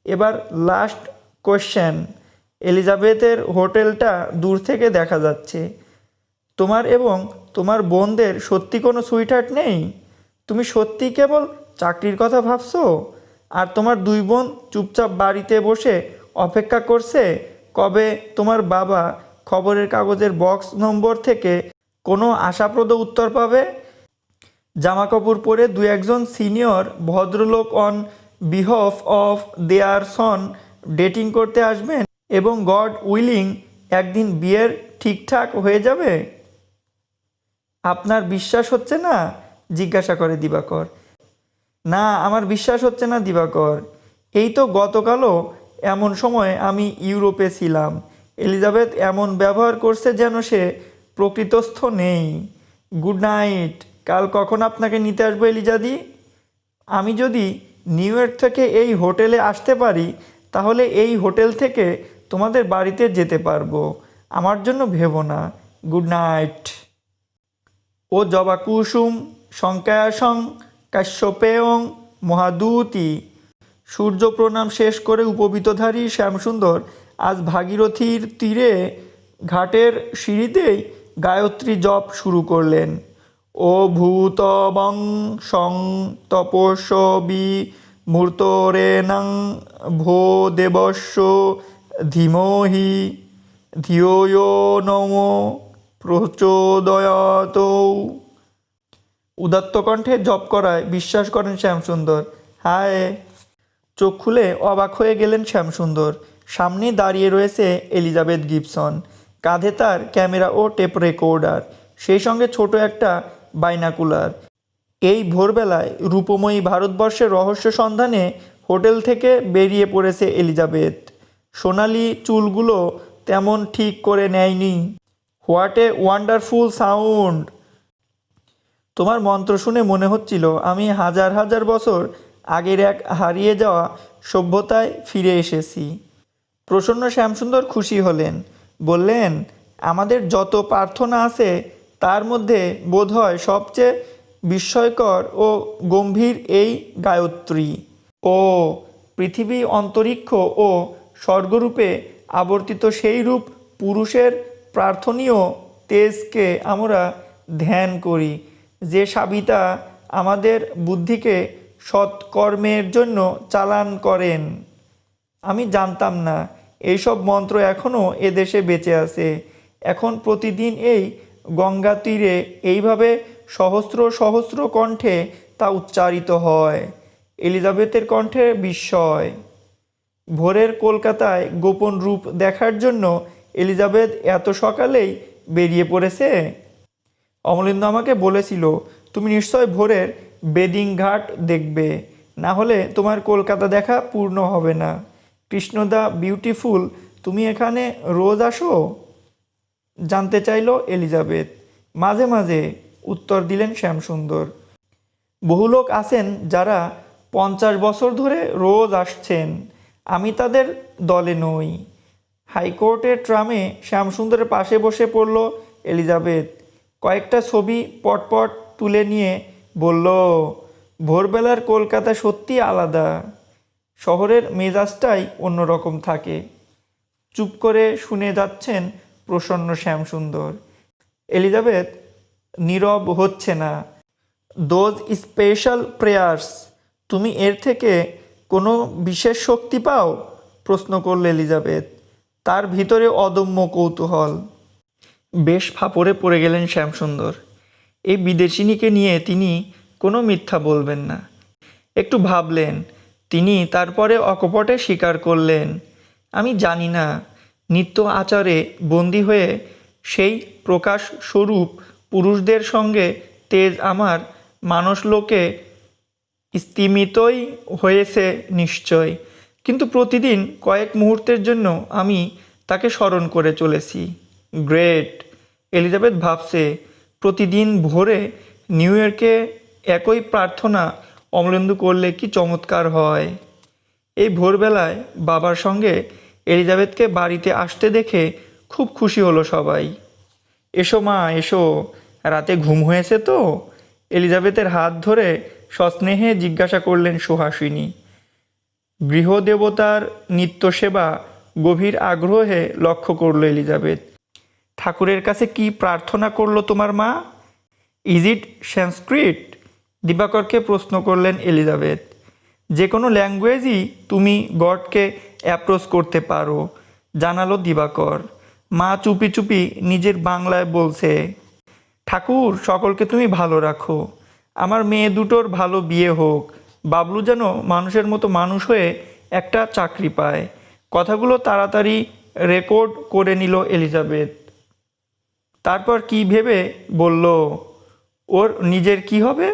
এবার লাস্ট কোয়েশ্চেন। এলিজাবেথের হোটেলটা দূর থেকে দেখা যাচ্ছে। তোমার এবং তোমার বোনদের সত্যি কোনো সুইটহার্ট নেই? তুমি সত্যি কেবল চাকরির কথা ভাবছো? আর তোমার দুই বোন চুপচাপ বাড়িতে বসে অপেক্ষা করছে কবে তোমার বাবা খবরের কাগজের বক্স নম্বর থেকে কোনো আশাপ্রদ উত্তর পাবে। জামাকাপড় পরে দু একজন সিনিয়র ভদ্রলোক on behalf of their son dating করতে আসবেন এবং গড উইলিং একদিন বিয়ের ঠিকঠাক হয়ে যাবে। আপনার বিশ্বাস হচ্ছে না? জিজ্ঞাসা করে দিবাকর। না, আমার বিশ্বাস হচ্ছে না দিবাকর। এই তো গতকালও এমন সময় আমি ইউরোপে ছিলাম। এলিজাবেথ এমন ব্যবহার করছে যেন সে প্রকৃতস্থ নেই। Good night. কাল কখন আপনাকে নিতে আসবো এলিজাদি? আমি যদি নিউ ইয়র্ক থেকে এই হোটেলে আসতে পারি তাহলে এই হোটেল থেকে তোমাদের বাড়িতে যেতে পারবো। আমার জন্য ভেবো না। Good night. ও জবা কুসুম শঙ্কায়াসং কাশ্যপেয়ং মহাদূতি। সূর্য প্রণাম শেষ করে উপবীতধারী শ্যামসুন্দর আজ ভাগীরথীর তীরে ঘাটের সিঁড়িতেই গায়ত্রী জপ শুরু করলেন। ও ভূতবং সং তপস্বী মূর্তরেণং ভো দেবস্য ধীমহি ধিয়ো ইয়ো নমো প্রচোদয়াত। উদাত্ত কণ্ঠে জপ করায় বিশ্বাস করেন শ্যামসুন্দর। হায়! চোখ খুলে অবাক হয়ে গেলেন শ্যামসুন্দর। সামনেই দাঁড়িয়ে রয়েছে এলিজাবেথ গিবসন। কাঁধে তার ক্যামেরা ও টেপ রেকর্ডার, সেই সঙ্গে ছোট একটা বাইনাকুলার। এই ভোরবেলায় রূপময়ী ভারতবর্ষের রহস্য সন্ধানে হোটেল থেকে বেরিয়ে পড়েছে এলিজাবেথ। সোনালি চুলগুলো তেমন ঠিক করে নেয়নি। What a wonderful sound! তোমার মন্ত্র শুনে মনে হচ্ছিল আমি হাজার হাজার বছর আগের এক হারিয়ে যাওয়া সভ্যতায় ফিরে এসেছি। প্রসন্ন শ্যামসুন্দর খুশি হলেন। বললেন, আমাদের যত প্রার্থনা আছে তার মধ্যে বোধহয় সবচেয়ে বিস্ময়কর ও গম্ভীর এই গায়ত্রী। ও পৃথিবী, অন্তরিক্ষ ও স্বর্গরূপে আবর্তিত সেই রূপ পুরুষের প্রার্থনীয় তেজকে আমরা ধ্যান করি, যে সাবিতা আমাদের বুদ্ধিকে সৎকর্মের জন্য চালান করেন। আমি জানতাম না এইসব মন্ত্র এখনও এদেশে বেঁচে আছে। এখন প্রতিদিন এই গঙ্গা তীরে এইভাবে সহস্র সহস্র কণ্ঠে তা উচ্চারিত হয়। এলিজাবেথের কণ্ঠে বিস্ময়। ভোরের কলকাতায় গোপন রূপ দেখার জন্য এলিজাবেথ এত সকালেই বেরিয়ে পড়েছে? অমলেন্দু আমাকে বলেছিল তুমি নিশ্চয় ভোরের বেদিং ঘাট দেখবে, না হলে তোমার কলকাতা দেখা পূর্ণ হবে না। কৃষ্ণদা বিউটিফুল, তুমি এখানে রোজ আসো? জানতে চাইল এলিজাবেথ। মাঝে মাঝে, উত্তর দিলেন শ্যামসুন্দর। বহু লোক আছেন যারা 50 বছর ধরে রোজ আসছেন, আমি তাদের দলে নই। হাইকোর্টের ট্রামে শ্যামসুন্দরের পাশে বসে পড়ল এলিজাবেথ। কয়েকটা ছবি পটপট তুলে নিয়ে বলল, ভোরবেলার কলকাতা সত্যি আলাদা। শহরের মেজাজটাই অন্যরকম থাকে। চুপ করে শুনে যাচ্ছেন প্রসন্ন শ্যামসুন্দর। এলিজাবেথ নীরব হচ্ছে না। দোজ স্পেশাল প্রেয়ার্স, তুমি এর থেকে কোনো বিশেষ শক্তি পাও? প্রশ্ন করল এলিজাবেথ। তার ভিতরে অদম্য কৌতূহল। বেশ ফাপড়ে পড়ে গেলেন শ্যামসুন্দর। এই বিদেশিনীকে নিয়ে তিনি কোনো মিথ্যা বলবেন না। একটু ভাবলেন, তিনি তারপরে অকপটে স্বীকার করলেন, আমি জানি না, নিত্য আচারে বন্দী হয়ে সেই প্রকাশ স্বরূপ পুরুষদের সঙ্গে তেজ আমার মানসলোকে স্তিমিতই হয়েছে নিশ্চয়, কিন্তু প্রতিদিন কয়েক মুহূর্তের জন্য আমি তাকে স্মরণ করে চলেছি। গ্রেট। এলিজাবেথ ভাবছে, প্রতিদিন ভোরে নিউ ইয়র্কে একই প্রার্থনা অমলেন্দু করলে কি চমৎকার হয়। এই ভোরবেলায় বাবার সঙ্গে এলিজাবেথকে বাড়িতে আসতে দেখে খুব খুশি হলো সবাই। এসো মা, এসো, রাতে ঘুম হয়েছে তো? এলিজাবেথের হাত ধরে সস্নেহে জিজ্ঞাসা করলেন সুহাসিনী। গৃহদেবতার নিত্যসেবা গভীর আগ্রহে লক্ষ্য করল এলিজাবেথ। ঠাকুরের কাছে কি প্রার্থনা করলো তোমার মা? ইজ ইট সংস্কৃত? দিবাকরকে প্রশ্ন করলেন এলিজাবেথ। যে কোনো ল্যাঙ্গুয়েজই তুমি গডকে অ্যাপ্রোচ করতে পারো, জানালো দিবাকর। মা চুপি চুপি নিজের বাংলায় বলছে, ঠাকুর সকলকে তুমি ভালো রাখো, আমার মেয়ে দুটোর ভালো বিয়ে হোক, বাবলু যেন মানুষের মতো মানুষ হয়ে একটা চাকরি পায়। কথাগুলো তাড়াতাড়ি রেকর্ড করে নিল এলিজাবেথ। তারপর কি ভেবে বলল, ওর নিজের কি হবে?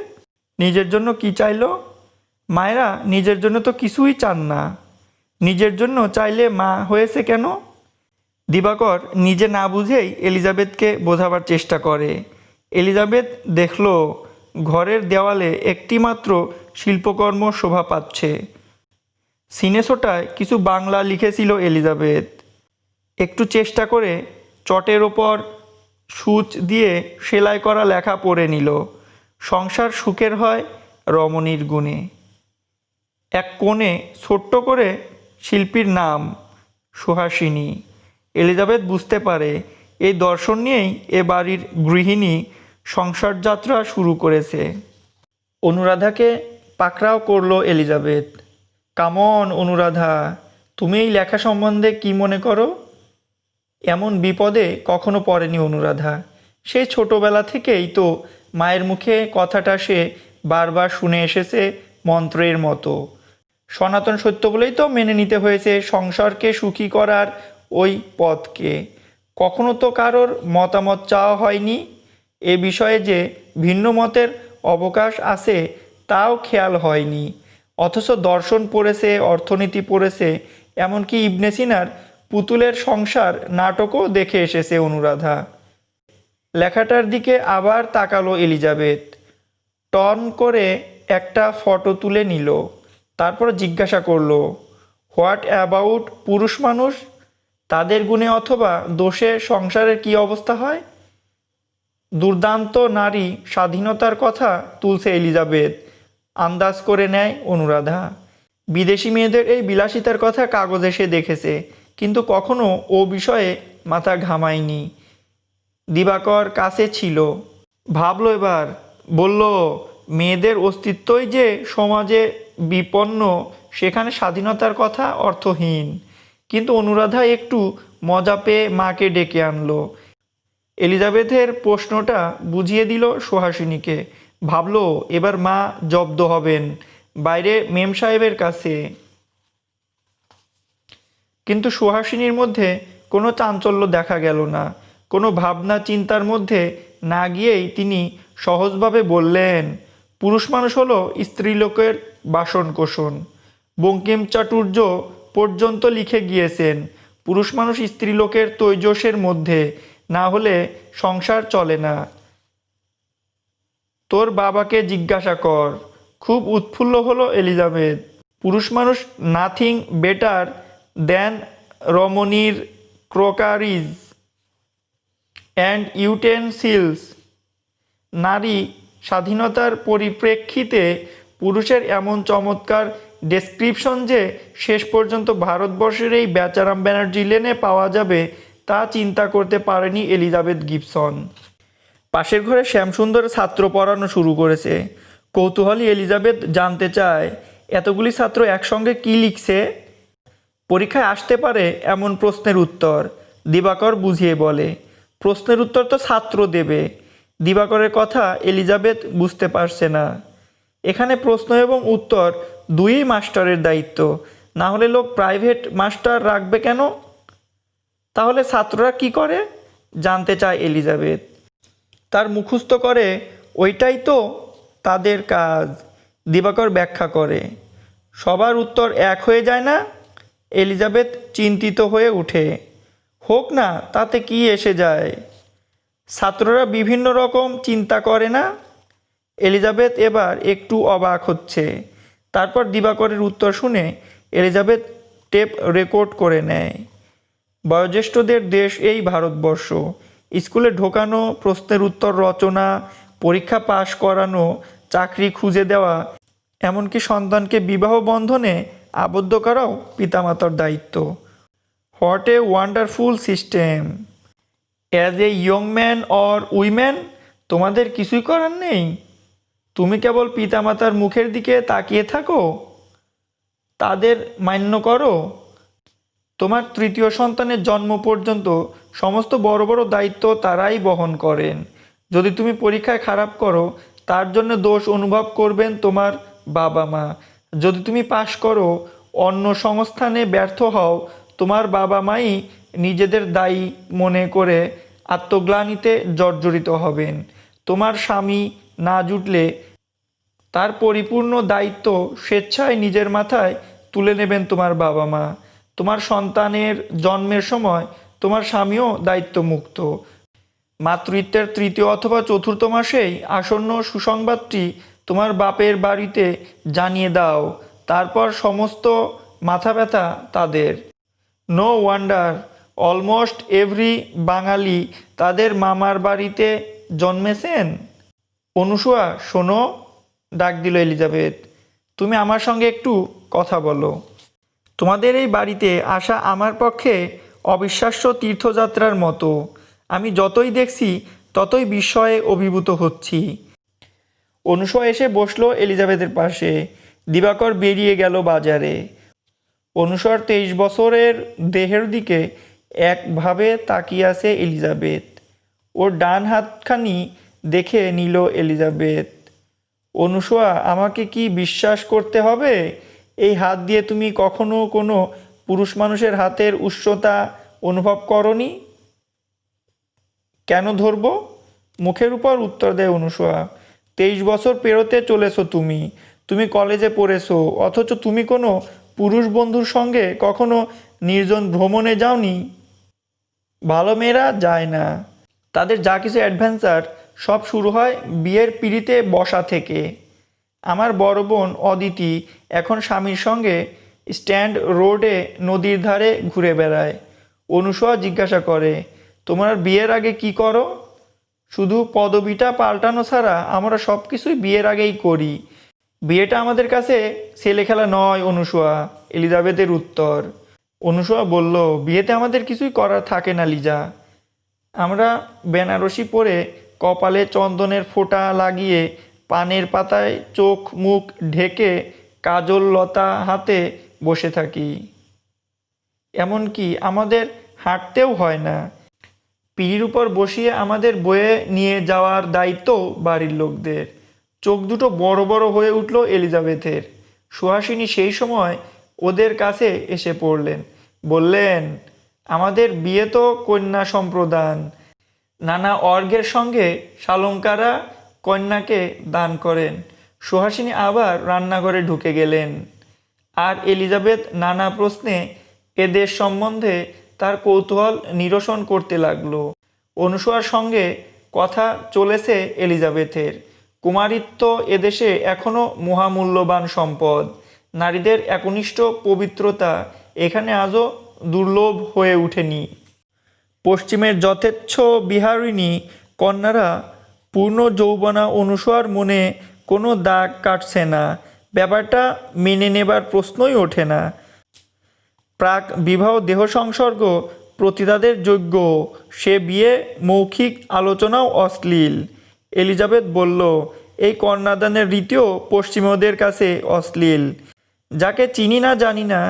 নিজের জন্য কি চাইলো? মায়েরা নিজের জন্য তো কিছুই চান না। নিজের জন্য চাইলে মা হয়েছে কেন? দিবাকর নিজে না বুঝেই এলিজাবেথকে বোঝাবার চেষ্টা করে। এলিজাবেথ দেখল ঘরের দেওয়ালে একটিমাত্র শিল্পকর্ম শোভা পাচ্ছে। সিনেসোটায় কিছু বাংলা লিখেছিল এলিজাবেথ। একটু চেষ্টা করে চটের ওপর সূচ দিয়ে সেলাই করা লেখা পড়ে নিল, সংসার সুখের হয় রমণীর গুণে। এক কোণে ছোট্ট করে শিল্পীর নাম সুহাসিনী। এলিজাবেথ বুঝতে পারে এই দর্শন নিয়েই এ বাড়ির গৃহিণী সংসারযাত্রা শুরু করেছে। অনুরাধাকে পাকড়াও করলো এলিজাবেথ। কামন অনুরাধা, তুমি এই লেখা সম্বন্ধে কি মনে করো? এমন বিপদে কখনো পড়েনি অনুরাধা। সেই ছোটোবেলা থেকেই তো মায়ের মুখে কথাটা সে বারবার শুনে এসেছে মন্ত্রের মতো। সনাতন সত্য বলেই তো মেনে নিতে হয়েছে সংসারকে সুখী করার ওই পথকে। কখনো তো কারোর মতামত চাওয়া হয়নি। এ বিষয়ে যে ভিন্ন মতের অবকাশ আছে তাও খেয়াল হয়নি। অথচ দর্শন পড়েছে, অর্থনীতি পড়েছে, এমনকি ইবনে সিনার পুতুলের সংসার নাটকও দেখে এসেছে অনুরাধা। লেখাটার দিকে আবার তাকালো এলিজাবেথ। টন করে একটা ফটো তুলে নিল। তারপর জিজ্ঞাসা করলো, হোয়াট অ্যাবাউট পুরুষ মানুষ? তাদের গুণে অথবা দোষে সংসারের কি অবস্থা হয়? দুর্দান্ত নারী স্বাধীনতার কথা তুলছে এলিজাবেথ, আন্দাজ করে নেয় অনুরাধা। বিদেশি মেয়েদের এই বিলাসিতার কথা কাগজে সে দেখেছে, কিন্তু কখনো ও বিষয়ে মাথা ঘামায়নি। দিবাকর কাছে ছিল, ভাবলো এবার, বলল, মেয়েদের অস্তিত্বই যে সমাজে বিপন্ন, সেখানে স্বাধীনতার কথা অর্থহীন। কিন্তু অনুরাধা একটু মজা পেয়ে মাকে ডেকে আনলো। এলিজাবেথের প্রশ্নটা বুঝিয়ে দিল সুহাসিনীকে। ভাবলো এবার মা জব্দ হবেন বাইরে মেম সাহেবের কাছে। কিন্তু সুহাসিনীর মধ্যে কোনো চাঞ্চল্য দেখা গেল না। কোনো ভাবনা চিন্তার মধ্যে না গিয়েই তিনি সহজভাবে বললেন, পুরুষ মানুষ হলো স্ত্রীলোকের বাসনকোসন। বঙ্কিমচাটুর্য পর্যন্ত লিখে গিয়েছেন, পুরুষ মানুষ স্ত্রীলোকের তৈজসের মধ্যে, না হলে সংসার চলে না। তোর বাবাকে জিজ্ঞাসা কর। খুব উৎফুল্ল হলো এলিজাবেথ। পুরুষ মানুষ নাথিং বেটার দ্যান রমণীর ক্রোকারিজ অ্যান্ড ইউটেনসিলস। নারী স্বাধীনতার পরিপ্রেক্ষিতে পুরুষের এমন চমৎকার ডেসক্রিপশন যে শেষ পর্যন্ত ভারতবর্ষের এই বেচারাম ব্যানার্জি লেনে পাওয়া যাবে, তা চিন্তা করতে পারেনি এলিজাবেথ গিবসন। পাশের ঘরে শ্যামসুন্দর ছাত্র পড়ানো শুরু করেছে। কৌতূহলী এলিজাবেথ জানতে চায়, এতগুলি ছাত্র একসঙ্গে কি লিখছে। পরীক্ষায় আসতে পারে এমন প্রশ্নের উত্তর দিবাকর বুঝিয়ে বলে। প্রশ্নের উত্তর তো ছাত্র দেবে। দিবাকরের কথা এলিজাবেথ বুঝতে পারছে না। এখানে প্রশ্ন এবং উত্তর দুই মাস্টারের দায়িত্ব, না হলে লোক প্রাইভেট মাস্টার রাখবে কেন? তাহলে ছাত্ররা কি করে জানতে চায় এলিজাবেথ। তার মুখস্থ করে, ওইটাই তো তাদের কাজ। দিবাকর ব্যাখ্যা করে। সবার উত্তর এক হয়ে যায় না? এলিজাবেথ চিন্তিত হয়ে ওঠে। হোক না, তাতে কি এসে যায়? ছাত্ররা বিভিন্ন রকম চিন্তা করে না? এলিজাবেথ এবার একটু অবাক হচ্ছে। তারপর দিবাকরের উত্তর শুনে এলিজাবেথ টেপ রেকর্ড করে নেয়। বয়োজ্যেষ্ঠদের দেশ এই ভারতবর্ষ। স্কুলে ঢোকানো, প্রশ্নের উত্তর রচনা, পরীক্ষা পাশ করানো, চাকরি খুঁজে দেওয়া, এমনকি সন্তানকে বিবাহ বন্ধনে আবদ্ধ করাও পিতামাতার দায়িত্ব। What a wonderful system. As a young man or woman তোমাদের কিছুই করার নেই। তুমি কেবল পিতামাতার মুখের দিকে তাকিয়ে থাকো, তাদের মান্য করো। তোমার তৃতীয় সন্তানের জন্ম পর্যন্ত সমস্ত বড় বড় দায়িত্ব তারাই বহন করেন। যদি তুমি পরীক্ষায় খারাপ করো, তার জন্য দোষ অনুভব করবেন তোমার বাবা মা। যদি তুমি পাশ করো, অন্য সংস্থানে ব্যর্থ হও, তোমার বাবা মাই নিজেদের দায়ী মনে করে আত্মগ্লানিতে জর্জরিত হবেন। তোমার স্বামী না জুটলে তার পরিপূর্ণ দায়িত্ব স্বেচ্ছায় নিজের মাথায় তুলে নেবেন তোমার বাবা মা। তোমার সন্তানের জন্মের সময় তোমার স্বামীও দায়িত্বমুক্ত। মাতৃত্বের তৃতীয় অথবা চতুর্থ মাসেই আসন্ন সুসংবাদটি তোমার বাপের বাড়িতে জানিয়ে দাও। তারপর সমস্ত মাথা ব্যথা তাদের। নো ওয়ান্ডার অলমোস্ট এভরি বাঙালি তাদের মামার বাড়িতে জন্মেছেন। অনুসুয়া, শোনো, ডাক দিল এলিজাবেথ, তুমি আমার সঙ্গে একটু কথা বলো। তোমাদের এই বাড়িতে আসা আমার পক্ষে অবিশ্বাস্য তীর্থযাত্রার মতো। আমি যতই দেখছি ততই বিস্ময়ে অভিভূত হচ্ছি। অনুসয়া এসে বসলো এলিজাবেথের পাশে। দিবাকর বেরিয়ে গেল বাজারে। অনুসয়ার 23 বছরের দেহের দিকে একভাবে তাকিয়ে আছে এলিজাবেথ। ওর ডান হাতখানি দেখে নিল এলিজাবেথ। অনুসয়া, আমাকে কি বিশ্বাস করতে হবে? এই হাত দিয়ে তুমি কখনো কোনো পুরুষ মানুষের হাতের উষ্ণতা অনুভব করনি? কেন ধরব? মুখের উপর উত্তর দেয় অনুসয়া। 23 বছর পেরোতে চলেছো তুমি। তুমি কলেজে পড়েছো, অথচ তুমি কোনো পুরুষ বন্ধুর সঙ্গে কখনো নির্জন ভ্রমণে যাওনি। ভালো মেয়েরা যায় না। তাদের যা কিছু অ্যাডভেঞ্চার সব শুরু হয় বিয়ের পিঁড়িতে বসা থেকে। আমার বড় বোন অদিতি এখন স্বামীর সঙ্গে স্ট্যান্ড রোডে নদীর ধারে ঘুরে বেড়ায়। অনুসয়া জিজ্ঞাসা করে, তোমরা বিয়ের আগে কি করো? শুধু পদবিটা পাল্টানো ছাড়া আমরা সব কিছুই বিয়ের আগেই করি। বিয়েটা আমাদের কাছে ছেলে খেলা নয় অনুসুয়া, এলিজাবেথের উত্তর। অনুসুয়া বলল, বিয়েতে আমাদের কিছুই করার থাকে না লিজা। আমরা বেনারসি পরে কপালে চন্দনের ফোঁটা লাগিয়ে পানের পাতায় চোখ মুখ ঢেকে কাজল লতা হাতে বসে থাকি। এমনকি আমাদের হাঁটতেও হয় না। পিঁড়ির উপর বসিয়ে আমাদের বয়ে নিয়ে যাওয়ার দায়িত্ব বাড়ির লোকদের। চোখ দুটো বড় বড় হয়ে উঠল এলিজাবেথের। সুহাসিনী সেই সময় ওদের কাছে এসে পড়লেন, বললেন, আমাদের বিয়ে তো কন্যা সম্প্রদান। নানা অর্ঘ্যের সঙ্গে শালঙ্কারা কন্যাকে দান করেন। সুহাসিনী আবার রান্নাঘরে ঢুকে গেলেন, আর এলিজাবেথ নানা প্রশ্নে এদের সম্বন্ধে তার কৌতূহল নিরসন করতে লাগলো। অনুসূয়ার সঙ্গে কথা চলেছে এলিজাবেথের। কুমারিত্ব এদেশে এখনও মহামূল্যবান সম্পদ। নারীদের একনিষ্ঠ পবিত্রতা এখানে আজও দুর্লভ হয়ে ওঠেনি। পশ্চিমের যথেচ্ছ বিহারিণী কন্যারা পূর্ণ যৌবনা অনুসূয়ার মনে কোনো দাগ কাটছে না। ব্যাপারটা মেনে নেবার প্রশ্নই ওঠে না। প্রাক বিবাহ দেহ সংসর্গ প্রতিদাদের যোগ্য, সে বিয়ে মৌখিক আলোচনাও অশ্লীল। এলিজাবেথ বলল, এই কন্যাদানের রীতিও পশ্চিমীয়দের কাছে অশ্লীল। যাকে চিনি না জানি না,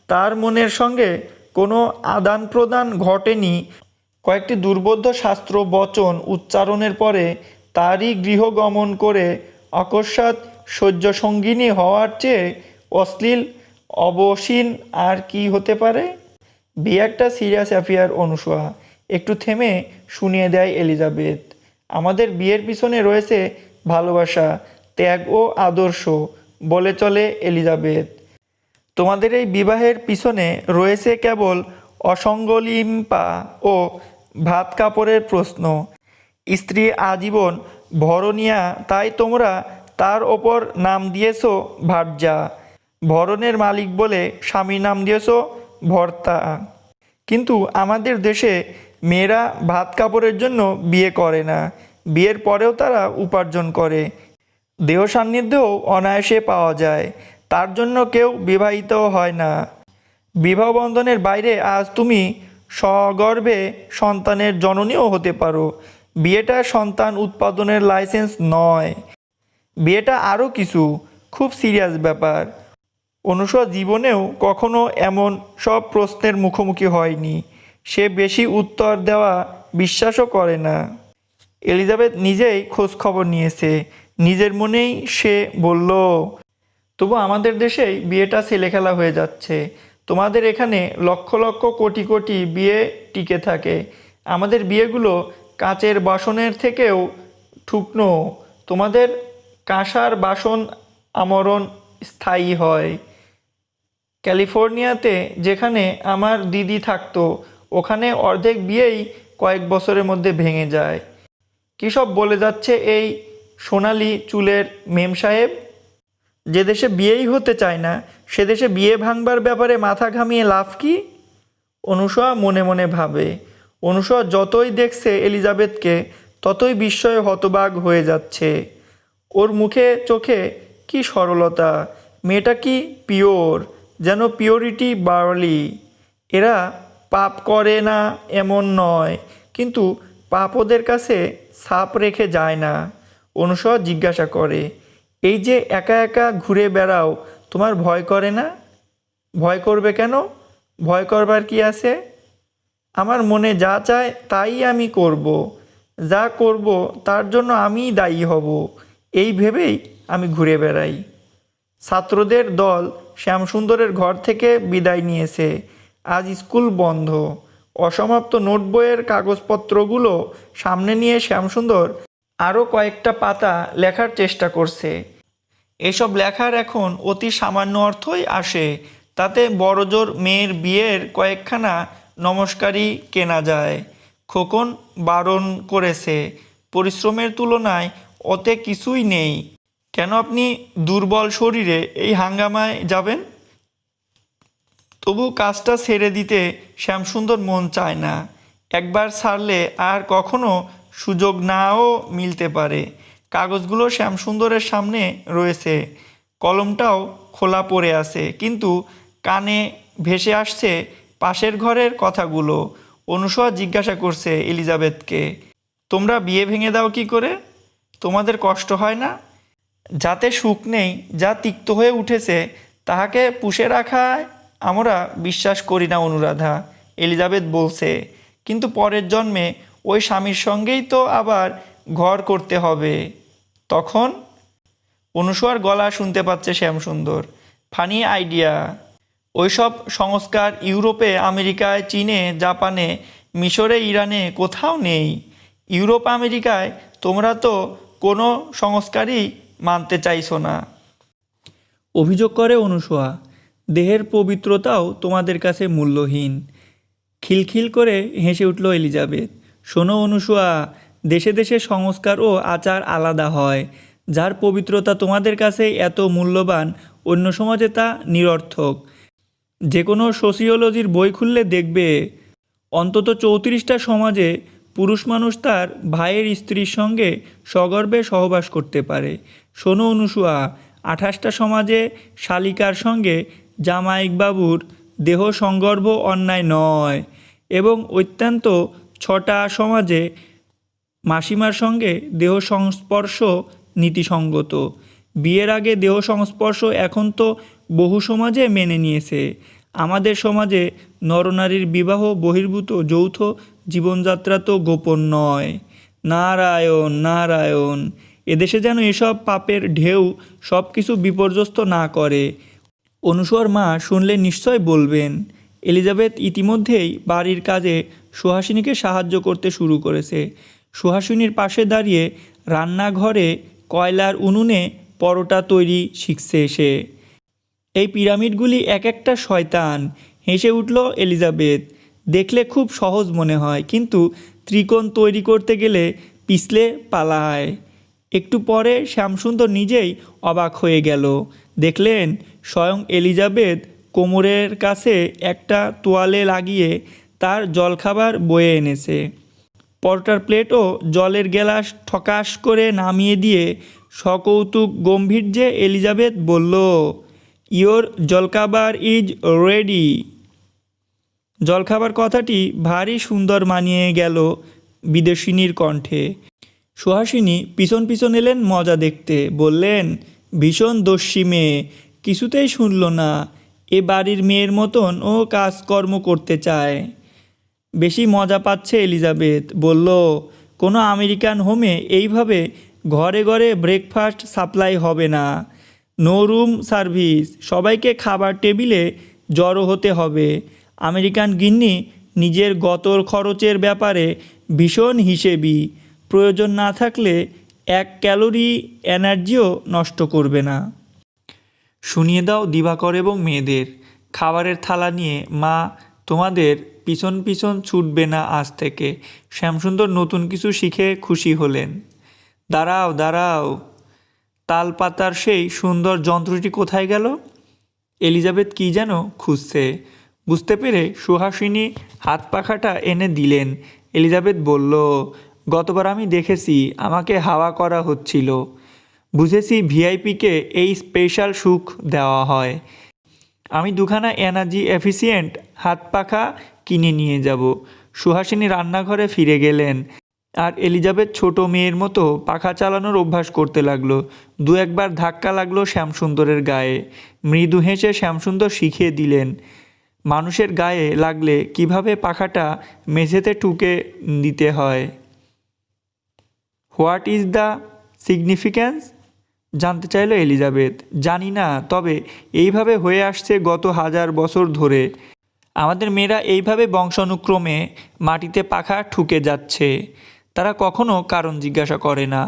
তার মনের সঙ্গে কোনো আদান প্রদান ঘটেনি, কয়েকটি দুর্বোধ্য শাস্ত্র বচন উচ্চারণের পরে তারই গৃহগমন করে অকস্মাৎ শয্যসঙ্গিনী হওয়ার চেয়ে অশ্লীল অবসীন আর কি হতে পারে? বিয়ে একটা সিরিয়াস অ্যাফেয়ার অনুসূয়া, একটু থেমে শুনিয়ে দেয় এলিজাবেথ। আমাদের বিয়ের পিছনে রয়েছে ভালোবাসা, ত্যাগ ও আদর্শ, বলে চলে এলিজাবেথ। তোমাদের এই বিবাহের পিছনে রয়েছে কেবল অসঙ্গলিম্পা ও ভাত কাপড়ের প্রশ্ন। স্ত্রী আজীবন ভরণীয়া, তাই তোমরা তার ওপর নাম দিয়েছ ভার্যা। ভরণের মালিক বলে স্বামীর নাম দিয়েছ ভর্তা। কিন্তু আমাদের দেশে মেয়েরা ভাত কাপড়ের জন্য বিয়ে করে না, বিয়ের পরেও তারা উপার্জন করে। দেহ সান্নিধ্যও অনায়াসে পাওয়া যায়, তার জন্য কেউ বিবাহিত হয় না। বিবাহ বন্ধনের বাইরে আজ তুমি সগর্ভে সন্তানের জননীও হতে পারো। বিয়েটা সন্তান উৎপাদনের লাইসেন্স নয়, বিয়েটা আরও কিছু, খুব সিরিয়াস ব্যাপার। অনুসূয়া জীবনেও কখনো এমন সব প্রশ্নের মুখোমুখি হয়নি। সে বেশি উত্তর দেওয়া বিশ্বাসও করে না। এলিজাবেথ নিজেই খোঁজ খবর নিয়েছে, নিজের মনেই সে বলল, তবু আমাদের দেশেই বিয়েটা ছেলেখেলা হয়ে যাচ্ছে। তোমাদের এখানে লক্ষ লক্ষ কোটি কোটি বিয়ে টিকে থাকে, আমাদের বিয়েগুলো কাচের বাসনের থেকেও ঠুকনো। তোমাদের কাঁসার বাসন আমরণ স্থায়ী হয়। ক্যালিফোর্নিয়াতে যেখানে আমার দিদি থাকতো, ওখানে অর্ধেক বিয়েই কয়েক বছরের মধ্যে ভেঙে যায়। কী সব বলে যাচ্ছে এই সোনালি চুলের মেম সাহেব? যে দেশে বিয়েই হতে চায় না, সে দেশে বিয়ে ভাঙবার ব্যাপারে মাথা ঘামিয়ে লাভ কি? অনুসূয়া মনে মনে ভাবে। অনুসূয়া যতই দেখছে এলিজাবেথকে, ততই বিস্ময়ে হতবাক হয়ে যাচ্ছে। ওর মুখে চোখে কি সরলতা, মেয়েটা কি পিওর, যেন পিওরিটি বার্লি। এরা পাপ করে না এমন নয়, কিন্তু পাপ ওদের কাছে ছাপ রেখে যায় না। অনুসূয়া জিজ্ঞাসা করে, এই যে একা একা ঘুরে বেড়াও, তোমার ভয় করে না? ভয় করবে কেন? ভয় করবার কি আছে? আমার মনে যা চায় তাই আমি করব, যা করব তার জন্য আমিই দায়ী হব, এই ভেবেই আমি ঘুরে বেড়াই। ছাত্রদের দল শ্যামসুন্দরের ঘর থেকে বিদায় নিয়েছে। আজ স্কুল বন্ধ। অসমাপ্ত নোট বইয়ের কাগজপত্রগুলো সামনে নিয়ে শ্যামসুন্দর আরও কয়েকটা পাতা লেখার চেষ্টা করছে। এসব লেখার এখন অতি সামান্য অর্থই আসে, তাতে বড়জোর মেয়ের বিয়ের কয়েকখানা নমস্কারই কেনা যায়। খোকন বারণ করেছে, পরিশ্রমের তুলনায় ওতে কিছুই নেই। কেন আপনি দুর্বল শরীরে এই হাঙ্গামায় যাবেন? তবু কাজটা ছেড়ে দিতে শ্যামসুন্দর মন চায় না। একবার ছাড়লে আর কখনো সুযোগ নাও মিলতে পারে। কাগজগুলো শ্যামসুন্দরের সামনে রয়েছে, কলমটাও খোলা পড়ে আছে, কিন্তু কানে ভেসে আসছে পাশের ঘরের কথাগুলো। অনুসয়া জিজ্ঞাসা করছে এলিজাবেথকে, তোমরা বিয়ে ভেঙে দাও কি করে? তোমাদের কষ্ট হয় না? যাতে সুখ নেই, যা তিক্ত হয়ে উঠেছে তাহাকে পুষে রাখায় আমরা বিশ্বাস করি না অনুরাধা, এলিজাবেথ বলছে। কিন্তু পরের জন্মে ওই স্বামীর সঙ্গেই তো আবার ঘর করতে হবে। তখন অনুসয়ার গলা শুনতে পাচ্ছে শ্যামসুন্দর। Funny idea. ওইসব সংস্কার ইউরোপে, আমেরিকায়, চীনে, জাপানে, মিশরে, ইরানে কোথাও নেই। ইউরোপ আমেরিকায় তোমরা তো কোনো সংস্কারই মানতে চাইছো না। অভিযোগ করে অনুসয়া, দেহের পবিত্রতাও তোমাদের কাছে মূল্যহীন। খিলখিল করে হেসে উঠল এলিজাবেথ। শোনো অনুসয়া, দেশে দেশে সংস্কার ও আচার আলাদা হয়। যার পবিত্রতা তোমাদের কাছে এত মূল্যবান, অন্য সমাজে তা নিরর্থক। যে কোনো সোসিওলজির বই খুললে দেখবে অন্তত 34টা সমাজে পুরুষ মানুষ তার ভাইয়ের স্ত্রীর সঙ্গে সগর্বে সহবাস করতে পারে। শোনো অনুসয়া, 28টা সমাজে শালিকার সঙ্গে জামাইকবাবুর দেহ সংগর্ভ অন্যায় নয়, এবং অত্যন্ত 6টা সমাজে মাসিমার সঙ্গে দেহ সংস্পর্শ নীতিসঙ্গত। বিয়ের আগে দেহ সংস্পর্শ এখন তো বহু সমাজে মেনে নিয়েছে। আমাদের সমাজে নরনারীর বিবাহ বহির্ভূত যৌথ জীবনযাত্রা তো গোপন নয়। নারায়ণ নারায়ণ, এদেশে যেন এসব পাপের ঢেউ সব কিছু বিপর্যস্ত না করে। অনুসয়ার মা শুনলে নিশ্চয় বলবেন। এলিজাবেথ ইতিমধ্যেই বাড়ির কাজে সুহাসিনীকে সাহায্য করতে শুরু করেছে। সুহাসিনীর পাশে দাঁড়িয়ে রান্নাঘরে কয়লার উনুনে পরোটা তৈরি শিখছে সে। এই পিরামিডগুলি এক একটা শয়তান, হেসে উঠল এলিজাবেথ। দেখলে খুব সহজ মনে হয়, কিন্তু ত্রিকোণ তৈরি করতে গেলে পিছলে পালায়। একটু পরে শ্যামসুন্দর নিজেই অবাক হয়ে গেল। দেখলেন স্বয়ং এলিজাবেথ কোমরের কাছে একটা তোয়ালে লাগিয়ে তার জলখাবার বয়ে এনেছে। পরোটার প্লেট ও জলের গ্লাস ঠকাস করে নামিয়ে দিয়ে সকৌতুক গম্ভীর্যে এলিজাবেথ বলল, ইয়োর জলখাবার ইজ রেডি। জলখাবার কথাটি ভারী সুন্দর মানিয়ে গেল বিদেশিনীর কণ্ঠে। সুহাসিনী পিছন পিছন এলেন মজা দেখতে। বললেন, ভীষণ দস্যি মেয়ে, কিছুতেই শুনল না। এ বাড়ির মেয়ের মতন ও কাজকর্ম করতে চায়। বেশি মজা পাচ্ছে এলিজাবেথ। বলল, কোনো আমেরিকান হোমে এইভাবে ঘরে ঘরে ব্রেকফাস্ট সাপ্লাই হবে না। নো রুম সার্ভিস, সবাইকে খাবার টেবিলে জড়ো হতে হবে। আমেরিকান গিন্নি নিজের গতর খরচের ব্যাপারে ভীষণ হিসেবি। প্রয়োজন না থাকলে 1 ক্যালোরি এনার্জিও নষ্ট করবে না। শুনিয়ে দাও দিবাকর এবং মেয়েদের। খাবারের থালা নিয়ে মা তোমাদের পিছন পিছন ছুটবে না আজ থেকে। শ্যামসুন্দর নতুন কিছু শিখে খুশি হলেন। দাঁড়াও দাঁড়াও, তালপাতার সেই সুন্দর যন্ত্রটি কোথায় গেল? এলিজাবেথ কি যেন খুঁজছে। বুঝতে পেরে সুহাসিনী হাত পাখাটা এনে দিলেন। এলিজাবেথ বলল, গতবার আমি দেখেছি আমাকে হাওয়া করা হচ্ছিল। বুঝেছি ভিআইপিকে এই স্পেশাল সুখ দেওয়া হয়। আমি 2খানা এনার্জি এফিসিয়েন্ট হাত পাখা কিনে নিয়ে যাব। সুহাসিনী রান্নাঘরে ফিরে গেলেন, আর এলিজাবেথ ছোট মেয়ের মতো পাখা চালানোর অভ্যাস করতে লাগলো। 2-1বার ধাক্কা লাগলো শ্যামসুন্দরের গায়ে। মৃদু হেসে শ্যামসুন্দর শিখিয়ে দিলেন মানুষের গায়ে লাগলে কিভাবে পাখাটা মেঝেতে ঠুকে দিতে হয়। What is the significance? জানতে চাইল এলিজাবেথ। জানি না, তবে এইভাবে হয়ে আসছে গত 1000 বছর ধরে। আমাদের মেয়েরা এইভাবে বংশানুক্রমে মাটিতে পাখা ঠুকে যাচ্ছে। তারা কখনো কারণ জিজ্ঞাসা করে না।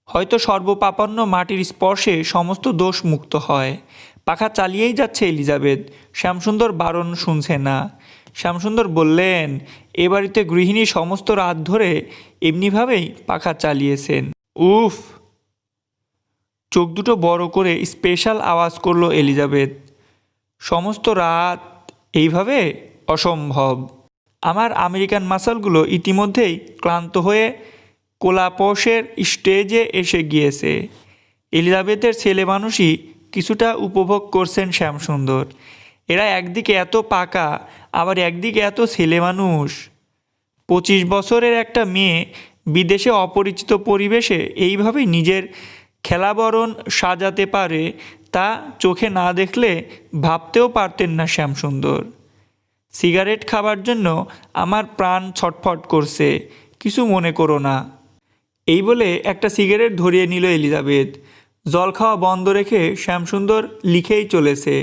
হয়তো সর্বপাপন্ন মাটির স্পর্শে সমস্ত দোষ মুক্ত হয়। পাখা চালিয়েই যাচ্ছে এলিজাবেথ। শ্যামসুন্দর বারণ শুনছে না। শ্যামসুন্দর বললেন, এ বাড়িতে গৃহিণী সমস্ত রাত ধরে এমনিভাবেই পাখা চালিয়েছেন। উফ! চোখ দুটো বড় করে স্পেশাল আওয়াজ করলো এলিজাবেথ। সমস্ত রাত এইভাবে? অসম্ভব। আমার আমেরিকান মাসালগুলো ইতিমধ্যেই ক্লান্ত হয়ে কোলাপসের স্টেজে এসে গিয়েছে। এলিজাবেথের ছেলে মানুষই কিছুটা উপভোগ করছেন শ্যামসুন্দর। এরা একদিকে এত পাকা, আবার একদিকে এত ছেলে মানুষ। 25 বছরের একটা মেয়ে বিদেশে অপরিচিত পরিবেশে এইভাবে নিজের খেলাবরণ সাজাতে পারে, তা চোখে না দেখলে ভাবতেও পারতেন না শ্যামসুন্দর। সিগারেট খাবার জন্য আমার প্রাণ ছটফট করছে, কিছু মনে করো না। এই বলে একটা সিগারেট ধরিয়ে নিল এলিজাবেথ। জল খাওয়া বন্ধ রেখে শ্যামসুন্দর লিখেই চলেছে।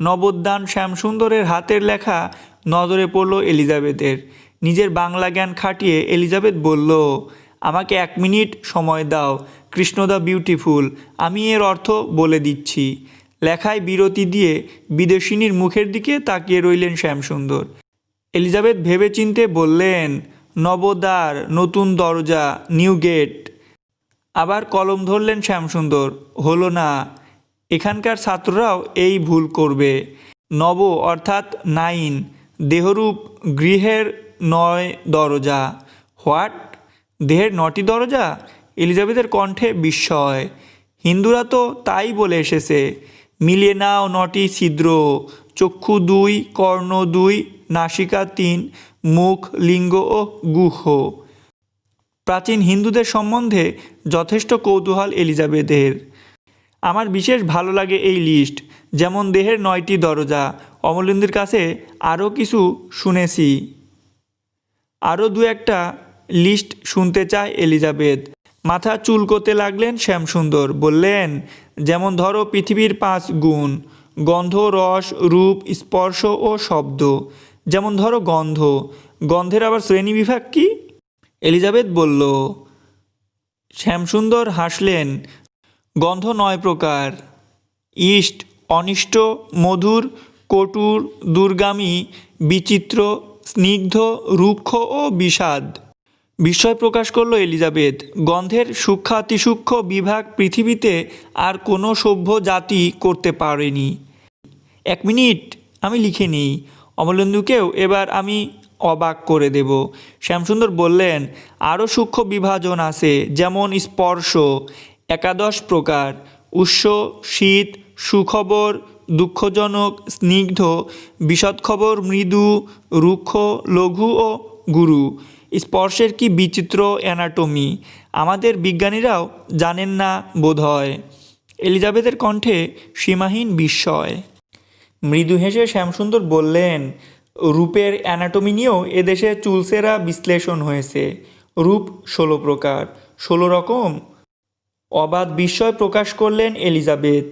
নবোদ্যান শ্যামসুন্দরের হাতের লেখা নজরে পড়ল এলিজাবেথের। নিজের বাংলা জ্ঞান খাটিয়ে এলিজাবেথ বলল, আমাকে 1 মিনিট সময় দাও কৃষ্ণদা বিউটিফুল, আমি এর অর্থ বলে দিচ্ছি। লেখায় বিরতি দিয়ে বিদেশিনীর মুখের দিকে তাকিয়ে রইলেন শ্যামসুন্দর। এলিজাবেথ ভেবেচিন্তে বললেন, নবদ্বার, নতুন দরজা, নিউ গেট। আবার কলম ধরলেন শ্যামসুন্দর। হলো না, এখানকার ছাত্ররাও এই ভুল করবে। নব অর্থাৎ 9, দেহরূপ গৃহের 9 দরজা। হোয়াট? দেহের 9টি দরজা? এলিজাবেথের কণ্ঠে বিস্ময়। হিন্দুরা তো তাই বলে এসেছে। মিলিয়ে নাও 9টি ছিদ্র, চক্ষু 2, কর্ণ 2, নাসিকা 3, মুখ, লিঙ্গ ও গুহ। প্রাচীন হিন্দুদের সম্বন্ধে যথেষ্ট কৌতূহল এলিজাবেথের। আমার বিশেষ ভালো লাগে এই লিস্ট, যেমন দেহের 9টি দরজা। অমলেন্দুর কাছে আরও কিছু শুনেছি। আরও 2-একটা লিস্ট শুনতে চায় এলিজাবেথ। মাথা চুলকোতে লাগলেন শ্যামসুন্দর। বললেন, যেমন ধরো পৃথিবীর 5 গুণ, গন্ধ, রস, রূপ, স্পর্শ ও শব্দ। যেমন ধরো গন্ধ, গন্ধের আবার শ্রেণীবিভাগ কি? এলিজাবেথ বলল। শ্যামসুন্দর হাসলেন। গন্ধ 9 প্রকার, ইষ্ট, অনিষ্ট, মধুর, কটুর, দূরগামী, বিচিত্র, স্নিগ্ধ, রুক্ষ ও বিষাদ। বিস্ময় প্রকাশ করল এলিজাবেথ। গন্ধের সূক্ষ্মাতিসূক্ষ্ম বিভাগ পৃথিবীতে আর কোনো সভ্য জাতি করতে পারেনি। 1 মিনিট, আমি লিখে নিই। অমলেন্দুকেও এবার আমি অবাক করে দেব। শ্যামসুন্দর বললেন, আরও সূক্ষ্ম বিভাজন আছে, যেমন স্পর্শ 11 প্রকার, উষ্ণ, শীত, সুখবর, দুঃখজনক, স্নিগ্ধ, বিশদ খবর, মৃদু, রুক্ষ, লঘু ও গুরু। স্পর্শের কি বিচিত্র অ্যানাটমি, আমাদের বিজ্ঞানীরাও জানেন না বোধহয়। এলিজাবেথের কণ্ঠে সীমাহীন বিস্ময়। মৃদু হেসে শ্যামসুন্দর বললেন, রূপের অ্যানাটমি নিয়েও এদেশে চুলসেরা বিশ্লেষণ হয়েছে। রূপ 16 প্রকার, 16 রকম। অবাধ বিস্ময় প্রকাশ করলেন এলিজাবেথ।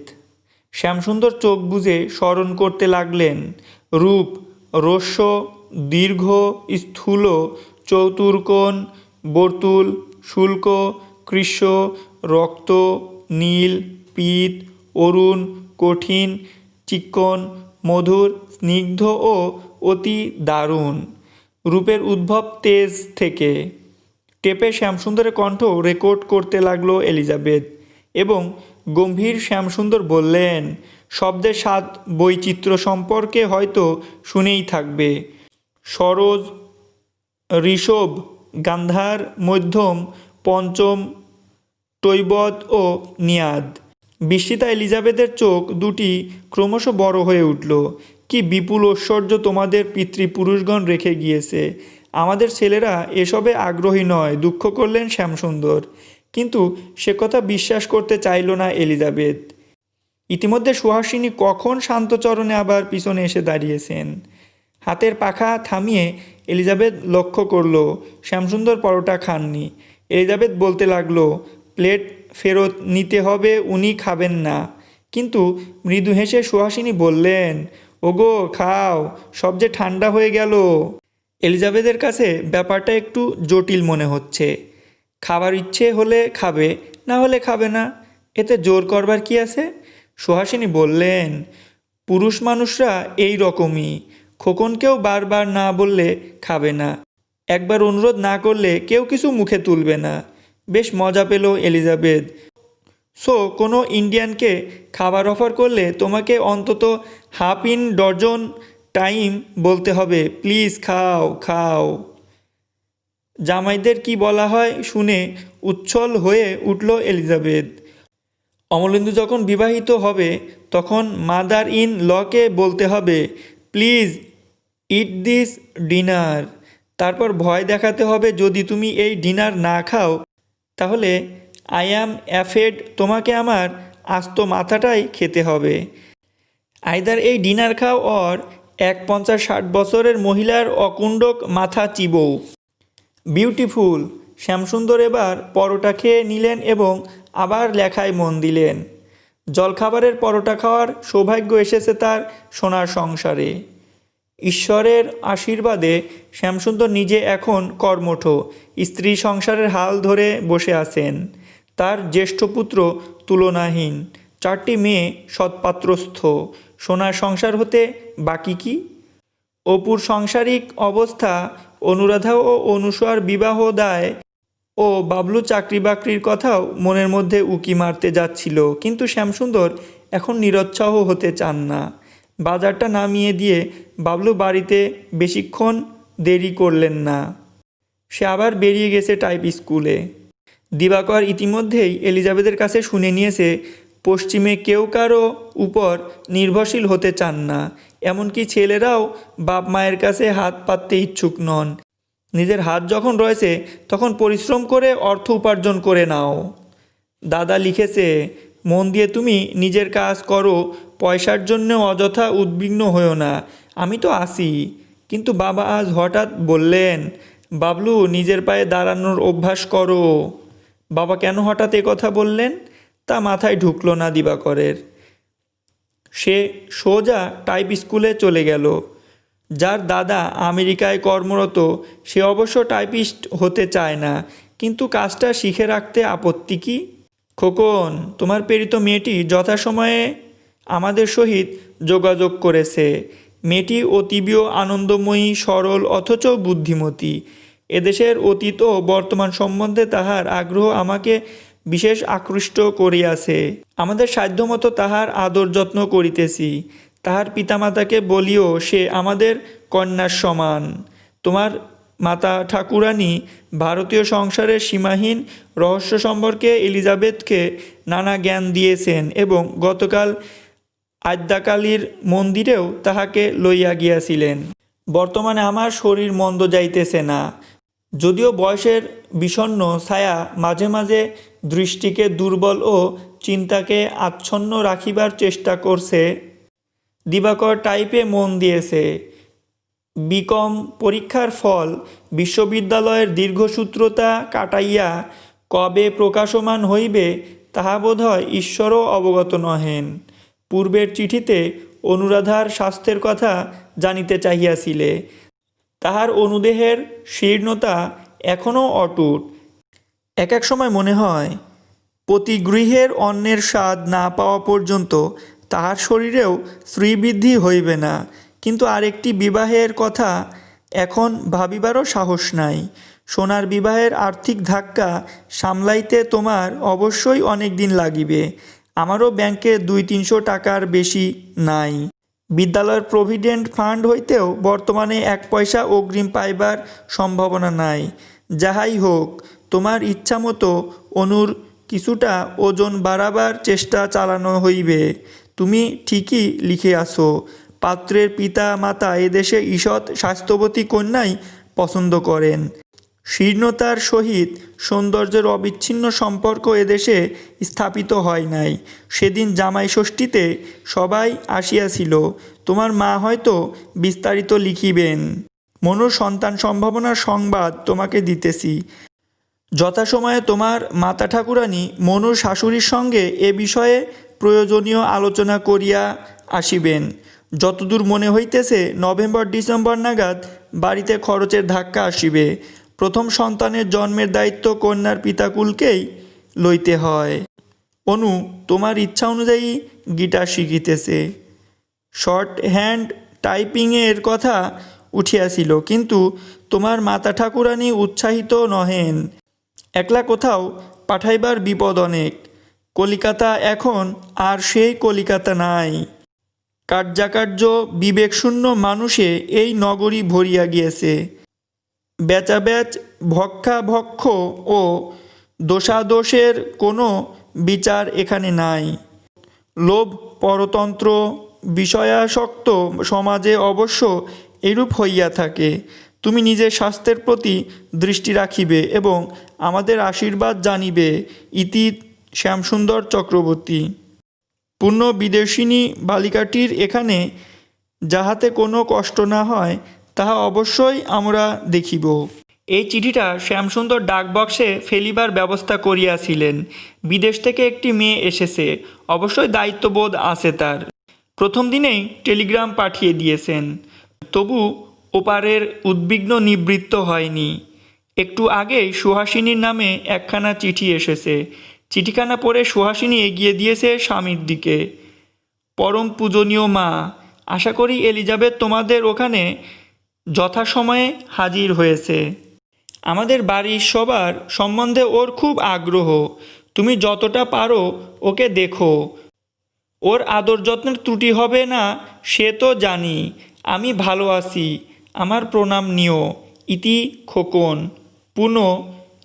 শ্যামসুন্দর চোখ বুজে স্মরণ করতে লাগলেন। রূপ: হ্রস্ব, দীর্ঘ, স্থূল, চতুর্কোণ, বর্তুল, শুল্ক, কৃশ, রক্ত, নীল, পীত, অরুণ, কঠিন, চিক্কণ, মধুর, স্নিগ্ধ ও অতি দারুণ। রূপের উদ্ভব তেজ থেকে। টেপে শ্যামসুন্দরের কণ্ঠ রেকর্ড করতে লাগলো এলিজাবেথ এবং গম্ভীর শ্যামসুন্দর বললেন, শব্দের 7 বৈচিত্র্য সম্পর্কে হয়তো শুনেই থাকবে। সরোজ, ঋষভ, গান্ধার, মধ্যম, পঞ্চম, টৈবত ও নিয়াদ। বিস্মিতা এলিজাবেথের চোখ দুটি ক্রমশ বড় হয়ে উঠল। কি বিপুল ঐশ্বর্য তোমাদের পিতৃপুরুষগণ রেখে গিয়েছে! আমাদের ছেলেরা এসবে আগ্রহী নয়, দুঃখ করলেন শ্যামসুন্দর। কিন্তু সে কথা বিশ্বাস করতে চাইল না এলিজাবেথ। ইতিমধ্যে সুহাসিনী কখন শান্তচরণে আবার পিছনে এসে দাঁড়িয়েছেন। হাতের পাখা থামিয়ে এলিজাবেথ লক্ষ্য করল শ্যামসুন্দর পরোটা খাননি। এলিজাবেথ বলতে লাগলো, প্লেট ফেরত নিতে হবে, উনি খাবেন না। কিন্তু মৃদু হেসে সুহাসিনী বললেন, ওগো খাও, সব যে ঠান্ডা হয়ে গেল। এলিজাবেথের কাছে ব্যাপারটা একটু জটিল মনে হচ্ছে। খাবার ইচ্ছে হলে খাবে, না হলে খাবে না, এতে জোর করবার কি আছে? সুহাসিনী বললেন, পুরুষ মানুষরা এই রকমই, খোকনকেও বারবার না বললে খাবে না, একবার অনুরোধ না করলে কেউ কিছু মুখে তুলবে না। বেশ মজা পেল এলিজাবেথ। কোনো ইন্ডিয়ানকে খাবার অফার করলে তোমাকে অন্তত হাফ ইন ডজন টাইম বলতে হবে, প্লিজ খাও খাও। জামাইদের কি বলা হয় শুনে উচ্ছল হয়ে উঠল এলিজাবেথ। অমলেন্দু যখন বিবাহিত হবে তখন মাদার ইন লকে বলতে হবে, প্লিজ ইট দিস ডিনার। তারপর ভয় দেখাতে হবে যদি তুমি এই ডিনার না খাও তাহলে আই অ্যাম অ্যাফেড তোমাকে আমার আস্ত মাথাটাই খেতে হবে। আইদার এই ডিনার খাও অর এক 50-60 বছরের মহিলার অকুণ্ডক মাথা চিবৌ। বিউটিফুল। শ্যামসুন্দর এবার পরোটা খেয়ে নিলেন এবং আবার লেখায় মন দিলেন। জলখাবারের পরোটা খাওয়ার সৌভাগ্য এসেছে তার সোনার সংসারে। ঈশ্বরের আশীর্বাদে শ্যামসুন্দর নিজে এখন কর্মঠ, স্ত্রী সংসারের হাল ধরে বসে আছেন। তার জ্যেষ্ঠ পুত্র তুলনাহীন, 4টি মেয়ে সৎপাত্রস্থ। সোনার সংসার হতে বাকি কি? অপুর সাংসারিক অবস্থা, অনুরাধা ও অনুসূয়ার বিবাহ দায় ও বাবলু চাকরি বাকরির কথাও মনের মধ্যে উকি মারতে যাচ্ছিল, কিন্তু শ্যামসুন্দর এখন নিরুৎসাহ হতে চান না। বাজারটা নামিয়ে দিয়ে বাবলু বাড়িতে বেশিক্ষণ দেরি করলেন না। সে আবার বেরিয়ে গেছে টাইপ স্কুলে। দিবাকর ইতিমধ্যেই এলিজাবেথের কাছে শুনে নিয়েছে পশ্চিমে কেউ কারো উপর নির্ভরশীল হতে চান না, এমনকি ছেলেরাও বাপ মায়ের কাছে হাত পাততে ইচ্ছুক নন। নিজের হাত যখন রয়েছে তখন পরিশ্রম করে অর্থ উপার্জন করে নাও। দাদা লিখেছে, মন দিয়ে তুমি নিজের কাজ করো, পয়সার জন্য অযথা উদ্বিগ্ন হও না। আমি তো আসি। কিন্তু বাবা আজ হঠাৎ বললেন, বাবলু নিজের পায়ে দাঁড়ানোর অভ্যাস করো। বাবা কেন হঠাৎ কথা বললেন তা মাথায় ঢুকলো না দিবাকরের। সে সোজা টাইপ স্কুলে চলে গেল। যার দাদা আমেরিকায় কর্মরত সে অবশ্য টাইপিস্ট হতে চায় না, কিন্তু কাজটা শিখে রাখতে আপত্তি কি? খোকন, তোমার প্রেরিত মেয়েটি যথাসময়ে আমাদের সহিত যোগাযোগ করেছে। মেয়েটি অতীবীয় আনন্দময়ী, সরল অথচ বুদ্ধিমতী। এদেশের অতীত ও বর্তমান সম্বন্ধে তাহার আগ্রহ আমাকে বিশেষ আকৃষ্ট করিয়াছে। আমাদের সাধ্যমতো তাহার আদর যত্ন করিতেছি। তাহার পিতামাতাকে বলিও সে আমাদের কন্যার সমান। তোমার মাতা ঠাকুরানী ভারতীয় সংসারের সীমাহীন রহস্য সম্পর্কে এলিজাবেথকে নানা জ্ঞান দিয়েছেন এবং গতকাল আদ্যাকালীর মন্দিরেও তাহাকে লইয়া গিয়াছিলেন। বর্তমানে আমার শরীর মন্দ যাইতেছে না, যদিও বয়সের বিষণ্ণ ছায়া মাঝে মাঝে দৃষ্টিকে দুর্বল ও চিন্তাকে আচ্ছন্ন রাখিবার চেষ্টা করছে। দিবাকর টাইপে মন দিয়েছে। বিকম পরীক্ষার ফল বিশ্ববিদ্যালয়ের দীর্ঘসূত্রতা কাটাইয়া কবে প্রকাশমান হইবে তাহা বোধহয় ঈশ্বরও অবগত নহেন। পূর্বের চিঠিতে অনুরাধার স্বাস্থ্যের কথা জানিতে চাহিয়াছিলে। তাহার অনুদেহের শীর্ণতা এখনও অটুট। এক এক সময় মনে হয় প্রতিগৃহের অন্নের স্বাদ না পাওয়া পর্যন্ত তাহার শরীরেও শ্রীবৃদ্ধি হইবে না। কিন্তু আরেকটি বিবাহের কথা এখন ভাবিবারও সাহস নাই। সোনার বিবাহের আর্থিক ধাক্কা সামলাইতে তোমার অবশ্যই অনেক দিন লাগিবে। আমারও ব্যাংকে 200-300 টাকার বেশি নাই। বিদ্যালয়ের প্রভিডেন্ট ফান্ড হইতেও বর্তমানে 1 পয়সা অগ্রিম পাইবার সম্ভাবনা নাই। যাহাই হোক, তোমার ইচ্ছামতো অনুর কিছুটা ওজন বাড়াবার চেষ্টা চালানো হইবে। তুমি ঠিকই লিখিয়াছ, পাত্রের পিতা মাতা এদেশে ঈষৎ স্বাস্থ্যবতী কন্যাই পছন্দ করেন। শীর্ণতার সহিত সৌন্দর্যের অবিচ্ছিন্ন সম্পর্ক এদেশে স্থাপিত হয় নাই। সেদিন জামাই ষষ্ঠীতে সবাই আসিয়াছিল। তোমার মা হয়তো বিস্তারিত লিখিবেন। মনুর সন্তান সম্ভাবনার সংবাদ তোমাকে দিতেছি। যথাসময়ে তোমার মাতা ঠাকুরানী মনুর শাশুড়ির সঙ্গে এ বিষয়ে প্রয়োজনীয় আলোচনা করিয়া আসিবেন। যতদূর মনে হইতেছে নভেম্বর-ডিসেম্বর নাগাদ বাড়িতে খরচের ধাক্কা আসিবে। প্রথম সন্তানের জন্মের দায়িত্ব কন্যার পিতাকুলকেই লইতে হয়। অনু তোমার ইচ্ছা অনুযায়ী গিটার শিখিতেছে। শর্ট হ্যান্ড টাইপিংয়ের কথা উঠিয়াছিল, কিন্তু তোমার মাতা ঠাকুরানী উৎসাহিত নহেন। একলা কোথাও পাঠাইবার বিপদ অনেক। কলিকাতা এখন আর সেই কলিকাতা নাই। কার্যাকার্য বিবেকশূন্য মানুষে এই নগরী ভরিয়া গিয়েছে। বেচাবেচ, ভক্ষাভক্ষ ও দোষাদোষের কোনো বিচার এখানে নাই। লোভ, পরতন্ত্র, বিষয়াসক্ত সমাজে অবশ্য এরূপ হইয়া থাকে। তুমি নিজের স্বাস্থ্যের প্রতি দৃষ্টি রাখিবে এবং আমাদের আশীর্বাদ জানিবে। ইতি শ্যামসুন্দর চক্রবর্তী। পূর্ণ বিদেশিনী বালিকাটির এখানে যাহাতে কোনো কষ্ট না হয় তাহা অবশ্যই আমরা দেখিব। এই চিঠিটা শ্যামসুন্দর ডাকবক্সে ফেলিবার ব্যবস্থা করিয়াছিলেন। বিদেশ থেকে একটি মেয়ে এসেছে, অবশ্যই দায়িত্ববোধ আছে তার। প্রথম দিনেই টেলিগ্রাম পাঠিয়ে দিয়েছেন, তবু ওপারের উদ্বিগ্ন নিবৃত্ত হয়নি। একটু আগেই সুহাসিনীর নামে একখানা চিঠি এসেছে। চিঠিখানা পড়ে সুহাসিনী এগিয়ে দিয়েছে স্বামীর দিকে। পরম পূজনীয় মা, আশা করি এলিজাবেথ তোমাদের ওখানে যথাসময়ে হাজির হয়েছে। আমাদের বাড়ির সবার সম্বন্ধে ওর খুব আগ্রহ। তুমি যতটা পারো ওকে দেখো। ওর আদর যত্নের ত্রুটি হবে না সে তো জানি। আমি ভালো আছি, আমার প্রণাম নিও। ইতি খোকন। পুনঃ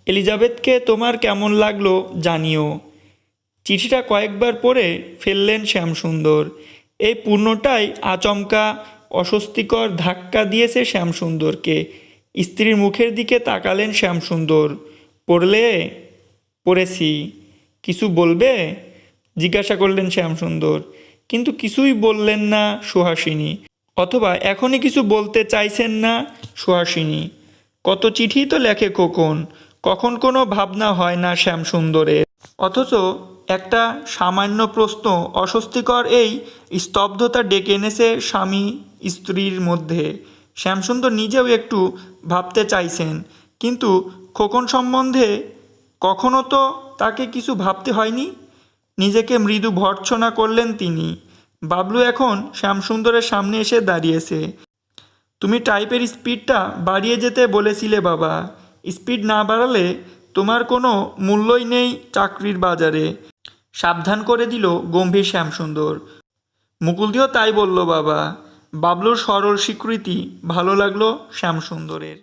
এলিজাবেথকে তোমার কেমন লাগলো জানিও। চিঠিটা কয়েকবার পড়ে ফেললেন শ্যামসুন্দর। এই পূর্ণটাই আচমকা অস্বস্তিকর ধাক্কা দিয়েছে শ্যামসুন্দরকে। স্ত্রীর মুখের দিকে তাকালেন শ্যামসুন্দর। পড়লে? পড়েছি। কিছু বলবে? জিজ্ঞাসা করলেন শ্যামসুন্দর। কিন্তু কিছুই বললেন না সুহাসিনী, অথবা এখনই কিছু বলতে চাইছেন না সুহাসিনী। কত চিঠি তো লেখে খোকন, কখন কোনো ভাবনা হয় না শ্যামসুন্দরের। অথচ একটা সামান্য প্রশ্ন অস্বস্তিকর এই স্তব্ধতা ডেকে এনেছে স্বামী স্ত্রীর মধ্যে। শ্যামসুন্দর নিজেও একটু ভাবতে চাইছেন, কিন্তু খোকন সম্বন্ধে কখনো তো তাকে কিছু ভাবতে হয়নি। নিজেকে মৃদু ভর্ৎসনা করলেন তিনি। বাবলু এখন শ্যামসুন্দরের সামনে এসে দাঁড়িয়েছে। তুমি টাইপের স্পিডটা বাড়িয়ে যেতে বলেছিলে বাবা। স্পিড না বাড়ালে তোমার কোনো মূল্যই নেই চাকরির বাজারে, সাবধান করে দিল গম্ভীর শ্যামসুন্দর। মুকুলদিও তাই বলল বাবা। বাবলুর সরল স্বীকৃতি ভালো লাগলো শ্যামসুন্দরের।